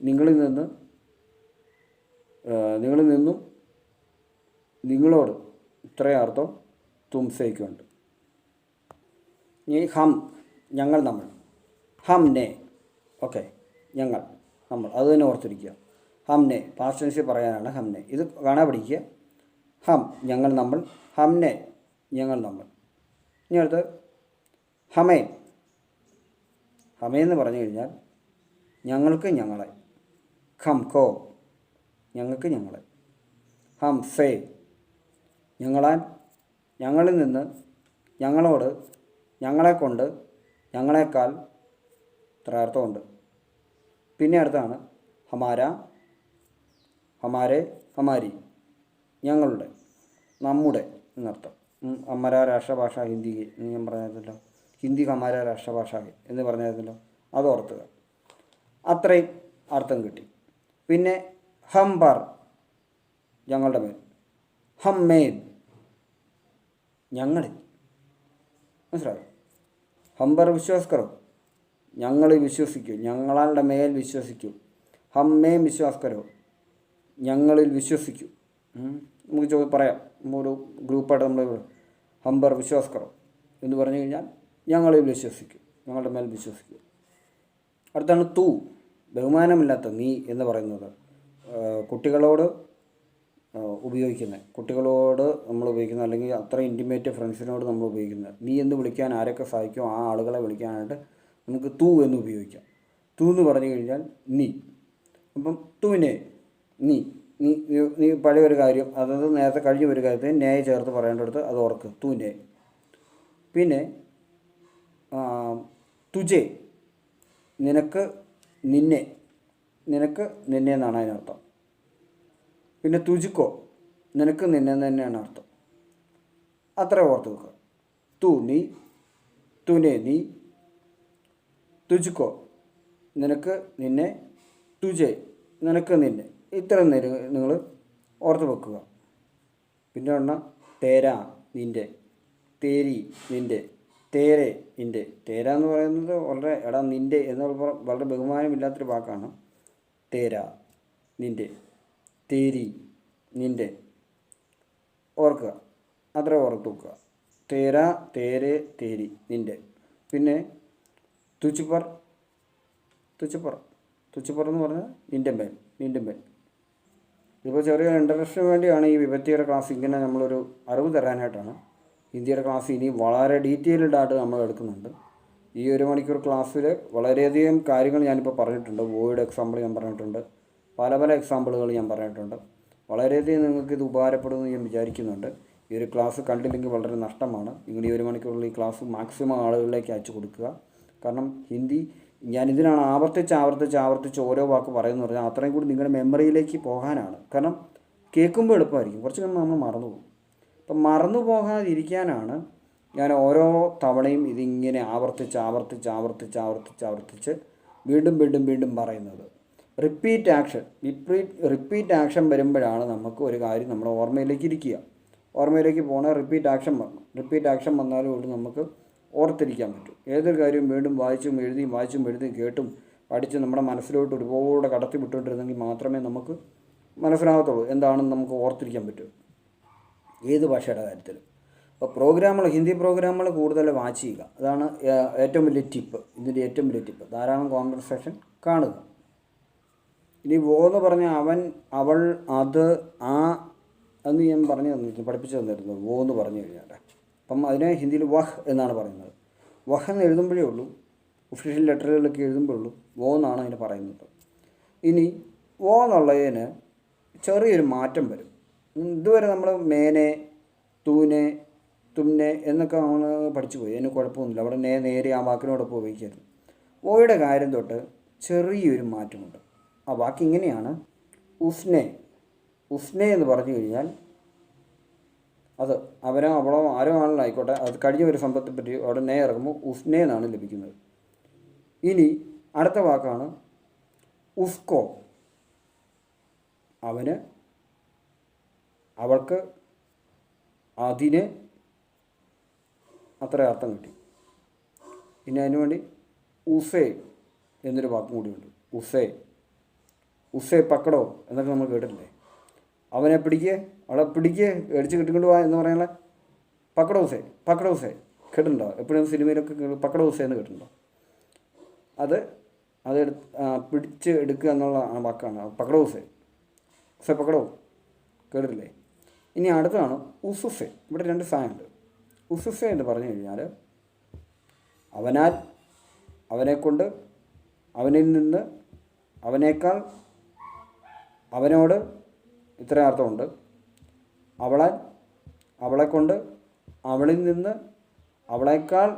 നിങ്ങളിൽ നിന്ന്, നിങ്ങളിൽ നിന്നും, നിങ്ങളോട്. ഇത്രയും അർത്ഥം തുംസേക്കുണ്ട്. ഈ ഹം, ഞങ്ങൾ, നമ്മൾ. ഹം നെ, ഓക്കെ, ഞങ്ങൾ, നമ്മൾ, അത് തന്നെ ഓർത്തിരിക്കുക. ഹം നെ പാസ്റ്റ് ടെൻസിൽ പറയാനാണ് ഹം നെ. ഇത് കാണാൻ പഠിക്കുക. ഹം, ഞങ്ങൾ, നമ്മൾ. ഹം നെ, ഞങ്ങൾ, നമ്മൾ. ഇനി അടുത്ത് ഹമേ. ഹമേ എന്ന് പറഞ്ഞു കഴിഞ്ഞാൽ ഞങ്ങൾക്ക്, ഞങ്ങളെ. ഖം കോ, ഞങ്ങൾക്ക്, ഞങ്ങളെ. ഹം സേ, ഞങ്ങളാൽ, ഞങ്ങളിൽ നിന്ന്, ഞങ്ങളോട്, ഞങ്ങളെക്കൊണ്ട്, ഞങ്ങളെക്കാൾ. ഇത്ര അർത്ഥമുണ്ട്. പിന്നെ അടുത്താണ് ഹമാര, ഹമാരെ, ഹമാരി, ഞങ്ങളുടെ, നമ്മുടെ എന്നർത്ഥം. ഹമാര രാഷ്ട്രഭാഷ ഹിന്ദി എന്ന് ഞാൻ പറഞ്ഞായിരുന്നല്ലോ. ഹിന്ദി ഹമാര രാഷ്ട്രഭാഷ എന്ന് പറഞ്ഞായിരുന്നല്ലോ. അത് ഓർത്തുക. അത്രയും അർത്ഥം കിട്ടി. പിന്നെ ഹംബർ, ഞങ്ങളുടെ മേൽ. ഹമ്മേൻ, ഞങ്ങളിൽ. മനസ്സിലായോ? ഹംബർ വിശ്വാസ് കറോ, ഞങ്ങൾ വിശ്വസിക്കൂ, ഞങ്ങളുടെ മേൽ വിശ്വസിക്കൂ. ഹമ്മേം വിശ്വാസ് കരോ, ഞങ്ങളിൽ വിശ്വസിക്കൂ. നമുക്ക് പറയാം, ഒരു ഗ്രൂപ്പായിട്ട് നമ്മൾ ഹംബർ വിശ്വാസ് കറോ എന്ന് പറഞ്ഞു കഴിഞ്ഞാൽ ഞങ്ങളിൽ വിശ്വസിക്കൂ, ഞങ്ങളുടെ മേൽ വിശ്വസിക്കൂ. അടുത്താണ് തൂ, ബഹുമാനമില്ലാത്ത നീ എന്ന് പറയുന്നത്. കുട്ടികളോട് ഉപയോഗിക്കുന്നത്, കുട്ടികളോട് നമ്മൾ ഉപയോഗിക്കുന്നത്, അല്ലെങ്കിൽ അത്ര ഇൻറ്റിമേറ്റ് ഫ്രണ്ട്സിനോട് നമ്മൾ ഉപയോഗിക്കുന്നത്. നീ എന്ന് വിളിക്കാൻ ആരൊക്കെ സഹായിക്കും ആ ആളുകളെ വിളിക്കാനായിട്ട് നമുക്ക് തൂ എന്ന് ഉപയോഗിക്കാം. തൂ എന്ന് പറഞ്ഞു കഴിഞ്ഞാൽ നീ. അപ്പം തൂനെ, നീ, നീ നീ പഴയ ഒരു കാര്യം, അതായത് നേരത്തെ കഴിഞ്ഞ ഒരു കാര്യത്തിന് ന്യായ ചേർത്ത് പറയേണ്ടടുത്ത് അത് ഓർക്ക്, തൂനെ. പിന്നെ തുജെ, നിനക്ക്, നിന്നെ, നിനക്ക്, നിന്നെ എന്നാണ് അതിനർത്ഥം. പിന്നെ തുജിക്കോ, നിനക്ക്, നിന്നെ തന്നെയാണ് അർത്ഥം. അത്ര ഓർത്ത് വെക്കുക. തൂ നീ, തുനെ നീ, തുജിക്കോ നിനക്ക്, നിന്നെ, തുജെ നിനക്ക്, നിന്നെ. ഇത്രയും നേരം നിങ്ങൾ ഓർത്ത് വെക്കുക. പിന്നെ പറഞ്ഞാൽ തേര, നിൻ്റെ. തേരി, നിൻ്റെ. തേരെ, നിൻ്റെ. തേര എന്ന് പറയുന്നത് വളരെ നിൻ്റെ എന്നുള്ള വളരെ ബഹുമാനമില്ലാത്തൊരു വാക്കാണ്. തേര, നിൻ്റെ. തേരി, നിൻ്റെ. ഓർക്കുക, അത്ര ഓർത്ത് വെക്കുക. തേര, തേരെ, തേരി, നിൻ്റെ. പിന്നെ തുച്ചിപ്പർ, തുച്ചിപ്പർ, തുച്ചിപ്പർ എന്ന് പറഞ്ഞാൽ നിൻ്റെ മേൽ, നിൻ്റെ മേൽ. ഇപ്പോൾ ചെറിയ ഇൻട്രഡക്ഷന് വേണ്ടിയാണ് ഈ വിഭക്തിയുടെ ക്ലാസ് ഇങ്ങനെ നമ്മളൊരു അറിവ് തരാനായിട്ടാണ്. ഹിന്ദിയുടെ ക്ലാസ് ഇനി വളരെ ഡീറ്റെയിൽഡ് ആയിട്ട് നമ്മൾ എടുക്കുന്നുണ്ട്. ഈ 1 മണിക്കൂർ ക്ലാസ്സിൽ വളരെയധികം കാര്യങ്ങൾ ഞാനിപ്പോൾ പറഞ്ഞിട്ടുണ്ട്. വേർഡ് എക്സാമ്പിൾ ഞാൻ പറഞ്ഞിട്ടുണ്ട്, പല പല എക്സാമ്പിളുകൾ ഞാൻ പറഞ്ഞിട്ടുണ്ട്. വളരെയധികം നിങ്ങൾക്ക് ഇത് ഉപകാരപ്പെടുമെന്ന് ഞാൻ വിചാരിക്കുന്നുണ്ട്. ഈ ഒരു ക്ലാസ് കണ്ടില്ലെങ്കിൽ വളരെ നഷ്ടമാണ്. നിങ്ങൾ ഈ 1 മണിക്കൂറിൽ ഈ ക്ലാസ് മാക്സിമം ആളുകളിലേക്ക് അയച്ചു കൊടുക്കുക. കാരണം ഹിന്ദി ഞാനിതിനാണ് ആവർത്തിച്ച് ഓരോ വാക്ക് പറയുന്നത് പറഞ്ഞാൽ അത്രയും കൂടി നിങ്ങളുടെ മെമ്മറിയിലേക്ക് പോകാനാണ്. കാരണം കേൾക്കുമ്പോൾ എളുപ്പമായിരിക്കും, കുറച്ച് കഴിയുമ്പോൾ നമ്മൾ മറന്നു പോകും. അപ്പം മറന്നു പോകാതിരിക്കാനാണ് ഞാൻ ഓരോ തവണയും ഇതിങ്ങനെ ആവർത്തിച്ച് വീണ്ടും പറയുന്നത്. റിപ്പീറ്റ് ആക്ഷൻ വരുമ്പോഴാണ് നമുക്ക് ഒരു കാര്യം നമ്മുടെ ഓർമ്മയിലേക്ക് പോകണ റിപ്പീറ്റ് ആക്ഷൻ വന്നാലും ഉള്ളൂ നമുക്ക് ഓർത്തിരിക്കാൻ പറ്റും. ഏതൊരു കാര്യവും വീണ്ടും വായിച്ചും എഴുതിയും കേട്ടും പഠിച്ച് നമ്മുടെ മനസ്സിലോട്ട് ഒരുപാട് കടത്തി വിട്ടുകൊണ്ടിരുന്നെങ്കിൽ മാത്രമേ നമുക്ക് മനസ്സിലാകത്തുള്ളൂ, എന്താണെന്ന് നമുക്ക് ഓർത്തിരിക്കാൻ പറ്റും ഏത് ഭാഷയുടെ കാര്യത്തിൽ. അപ്പോൾ ഹിന്ദി പ്രോഗ്രാമുകൾ കൂടുതൽ വാച്ച് ചെയ്യുക, അതാണ് ഏറ്റവും വലിയ ടിപ്പ്. ധാരാളം കോൺവെർസേഷൻ കാണുക. ഇനി എന്ന് പറഞ്ഞ അവൻ, അവൾ, അത്, ആ എന്ന് ഞാൻ പഠിപ്പിച്ചു തന്നിരുന്നു. എന്ന് പറഞ്ഞു കഴിഞ്ഞാൽ അപ്പം അതിനെ ഹിന്ദിയിൽ വഹ് എന്നാണ് പറയുന്നത്. വഹ് എന്ന് എഴുതുമ്പോഴേ ഉള്ളൂ, ഒഫീഷ്യൽ ലെറ്ററുകളിലൊക്കെ എഴുതുമ്പോഴേ ഉള്ളൂ എന്നാണ് അതിന് പറയുന്നത്. ഇനി എന്നുള്ളതിന് ചെറിയൊരു മാറ്റം വരും. ഇതുവരെ നമ്മൾ മേനെ, തൂനെ, തുമ്നെ എന്നൊക്കെ നമ്മൾ പഠിച്ചു പോയി, അതിന് കുഴപ്പമൊന്നുമില്ല. അവിടെ നേരെ ആ വാക്കിനോടൊപ്പം ഉപയോഗിക്കരുത്. ഓയുടെ കാര്യം തൊട്ട് ചെറിയൊരു മാറ്റമുണ്ട്. ആ വാക്ക് ഇങ്ങനെയാണ്: ഉസ്നെ എന്ന് പറഞ്ഞു കഴിഞ്ഞാൽ അത് അവനോ അവളോ ആരോ ആണല്ലോ ആയിക്കോട്ടെ, അത് കഴിഞ്ഞ ഒരു സംഭവത്തെ പറ്റി അവിടെ ഇറങ്ങുമ്പോൾ ഉസ്നെ എന്നാണ് ലഭിക്കുന്നത്. ഇനി അടുത്ത വാക്കാണ് ഉസ്കോ. അവന്, അവൾക്ക്, അതിന്, അത്ര അർത്ഥം കിട്ടി. ഇനി അതിനുവേണ്ടി ഉസേ എന്നൊരു വാക്കും കൂടിയുണ്ട്. ഉസേ പക്കടോ എന്നൊക്കെ നമ്മൾ കേട്ടിട്ടില്ലേ? അവനെ പിടിക്കുക, അവളെ പിടിക്കുക, അടിച്ച് കിട്ടിക്കൊണ്ട് പോവാ എന്ന് പറയാനുള്ള പക്കട ഉസേ കേട്ടിട്ടുണ്ടോ? എപ്പോഴും സിനിമയിലൊക്കെ പക്കട ഉസേ എന്ന് കേട്ടിട്ടുണ്ടോ? അത് പിടിച്ച് എടുക്കുക എന്നുള്ള വാക്കാണ് പക്കട ഉസേ പക്കടോ, കേട്ടിട്ടില്ലേ? ഇനി അടുത്താണ് ഉസുസെ. ഇവിടെ രണ്ട് സാധനമുണ്ട്. ഉസുസെ എന്ന് പറഞ്ഞു കഴിഞ്ഞാൽ അവനാൽ, അവനെക്കൊണ്ട്, അവനിൽ നിന്ന്, അവനേക്കാൾ, അവനോട്, ഇത്ര അർത്ഥമുണ്ട്. അവളാൽ, അവളെക്കൊണ്ട്, അവളിൽ നിന്ന്, അവളേക്കാൾ.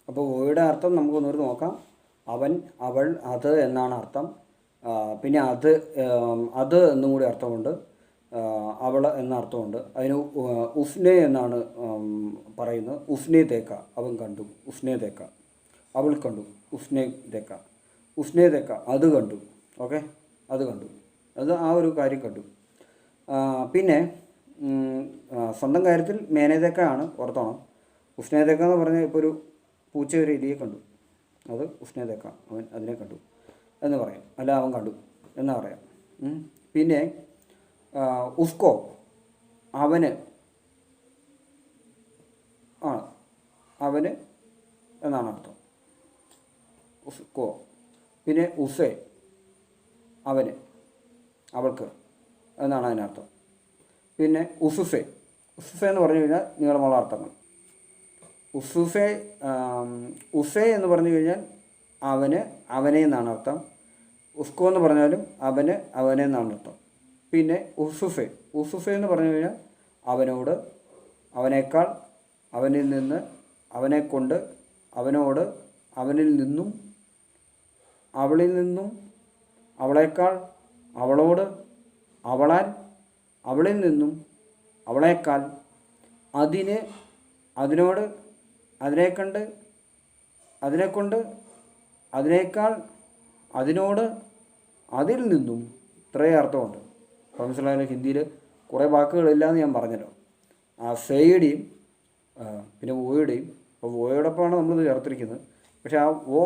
അപ്പോൾ ഓയുടെ അർത്ഥം നമുക്കൊന്നുകൂടി നോക്കാം. അവൻ, അവൾ, അത് എന്നാണ് അർത്ഥം. പിന്നെ അത് എന്നും കൂടി അർത്ഥമുണ്ട്. അവൾ എന്ന അർത്ഥമുണ്ട്. അതിന് ഉസ്നെ എന്നാണ് പറയുന്നത്. ഉസ്നെ തേക്ക, അവൻ കണ്ടു. ഉസ്നെ തേക്ക, അവൾ കണ്ടു. ഉസ്നെ തേക്ക, അത് കണ്ടു. ഓക്കെ, അത് കണ്ടു, അത് ആ ഒരു കാര്യം കണ്ടു. പിന്നെ സ്വന്തം കാര്യത്തിൽ മേനേതേക്ക ആണ്, ഓർത്തോണം. ഉസ്നേതേക്ക എന്ന് പറഞ്ഞാൽ ഇപ്പോൾ ഒരു പൂച്ച ഒരു എലിയെ കണ്ടു, അത് ഉസ്നേതേക്ക, അവൻ അതിനെ കണ്ടു എന്ന് പറയാം, അല്ല അവൻ കണ്ടു എന്ന് പറയാം. പിന്നെ ഉസ്കോ, അവന് ആണ്, അവന് എന്നാണ് അർത്ഥം. ഉസ്കോ. പിന്നെ ഉസേ, അവന്, അവൾക്ക് എന്നാണ് അതിനർത്ഥം. പിന്നെ ഉസുസെ എന്ന് പറഞ്ഞു കഴിഞ്ഞാൽ നീളമുള്ള അർത്ഥങ്ങൾ. ഉസേ എന്ന് പറഞ്ഞു കഴിഞ്ഞാൽ അവന്, അവനെ എന്നാണ് അർത്ഥം. ഉസ്കോ എന്ന് പറഞ്ഞാലും അവന്, അവനെ എന്നാണ് അർത്ഥം. പിന്നെ ഉസുസെ എന്ന് പറഞ്ഞു കഴിഞ്ഞാൽ അവനോട്, അവനേക്കാൾ, അവനിൽ നിന്ന്, അവനെക്കൊണ്ട്, അവനോട്, അവനിൽ നിന്നും, അവളിൽ നിന്നും, അവളേക്കാൾ, അവളോട്, അവളാൽ, അവളിൽ നിന്നും, അവളേക്കാൾ, അതിന്, അതിനോട്, അതിനെക്കൊണ്ട്, അതിനെക്കൊണ്ട്, അതിനേക്കാൾ, അതിനോട്, അതിൽ നിന്നും. ഇത്രയും അർത്ഥമുണ്ട്. മനസ്സിലായാലും ഹിന്ദിയിൽ കുറേ വാക്കുകളില്ലാന്ന് ഞാൻ പറഞ്ഞല്ലോ. ആ സേയുടെയും പിന്നെ ഓയുടെയും. അപ്പോൾ ഓയോടൊപ്പമാണ് നമ്മളിത് ചേർത്തിരിക്കുന്നത്. പക്ഷേ ആ ഓ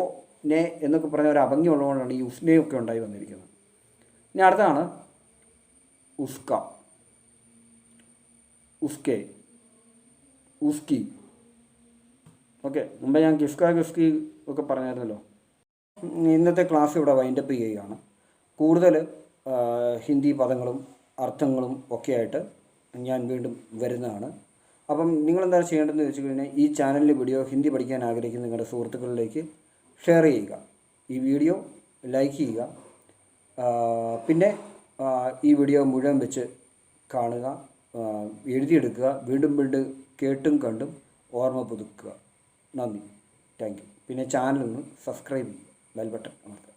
നെ എന്നൊക്കെ പറഞ്ഞ ഒരു അഭംഗി ഉള്ളതുകൊണ്ടാണ് ഈ ഉസ്നെയൊക്കെ ഉണ്ടായി വന്നിരിക്കുന്നത്. ഇനി അടുത്താണ് ഉസ്ക, ഉസ്കെ, ഉസ്കി. ഓക്കെ, മുമ്പേ ഞാൻ ഗുസ്കി ഒക്കെ പറഞ്ഞായിരുന്നല്ലോ. ഇന്നത്തെ ക്ലാസ് ഇവിടെ വൈൻഡപ്പ് ചെയ്യുകയാണ്. കൂടുതൽ ഹിന്ദി പദങ്ങളും അർത്ഥങ്ങളും ഒക്കെ ആയിട്ട് ഞാൻ വീണ്ടും വരുന്നതാണ്. അപ്പം നിങ്ങളെന്താണ് ചെയ്യേണ്ടതെന്ന് വെച്ച് കഴിഞ്ഞാൽ ഈ ചാനലിലെ വീഡിയോ ഹിന്ദി പഠിക്കാൻ ആഗ്രഹിക്കുന്ന നിങ്ങളുടെ സുഹൃത്തുക്കളിലേക്ക് ഷെയർ ചെയ്യുക. ഈ വീഡിയോ ലൈക്ക് ചെയ്യുക. പിന്നെ ഈ വീഡിയോ മുഴുവൻ വെച്ച് കാണുക, എഴുതിയെടുക്കുക, വീണ്ടും കേട്ടും കണ്ടും ഓർമ്മ പുതുക്കുക. നന്ദി. Thank you. പിന്നെ ചാനൽ ഒന്ന് സബ്സ്ക്രൈബ് ചെയ്യും, ബെൽ ബട്ടൺ അമർത്തുക.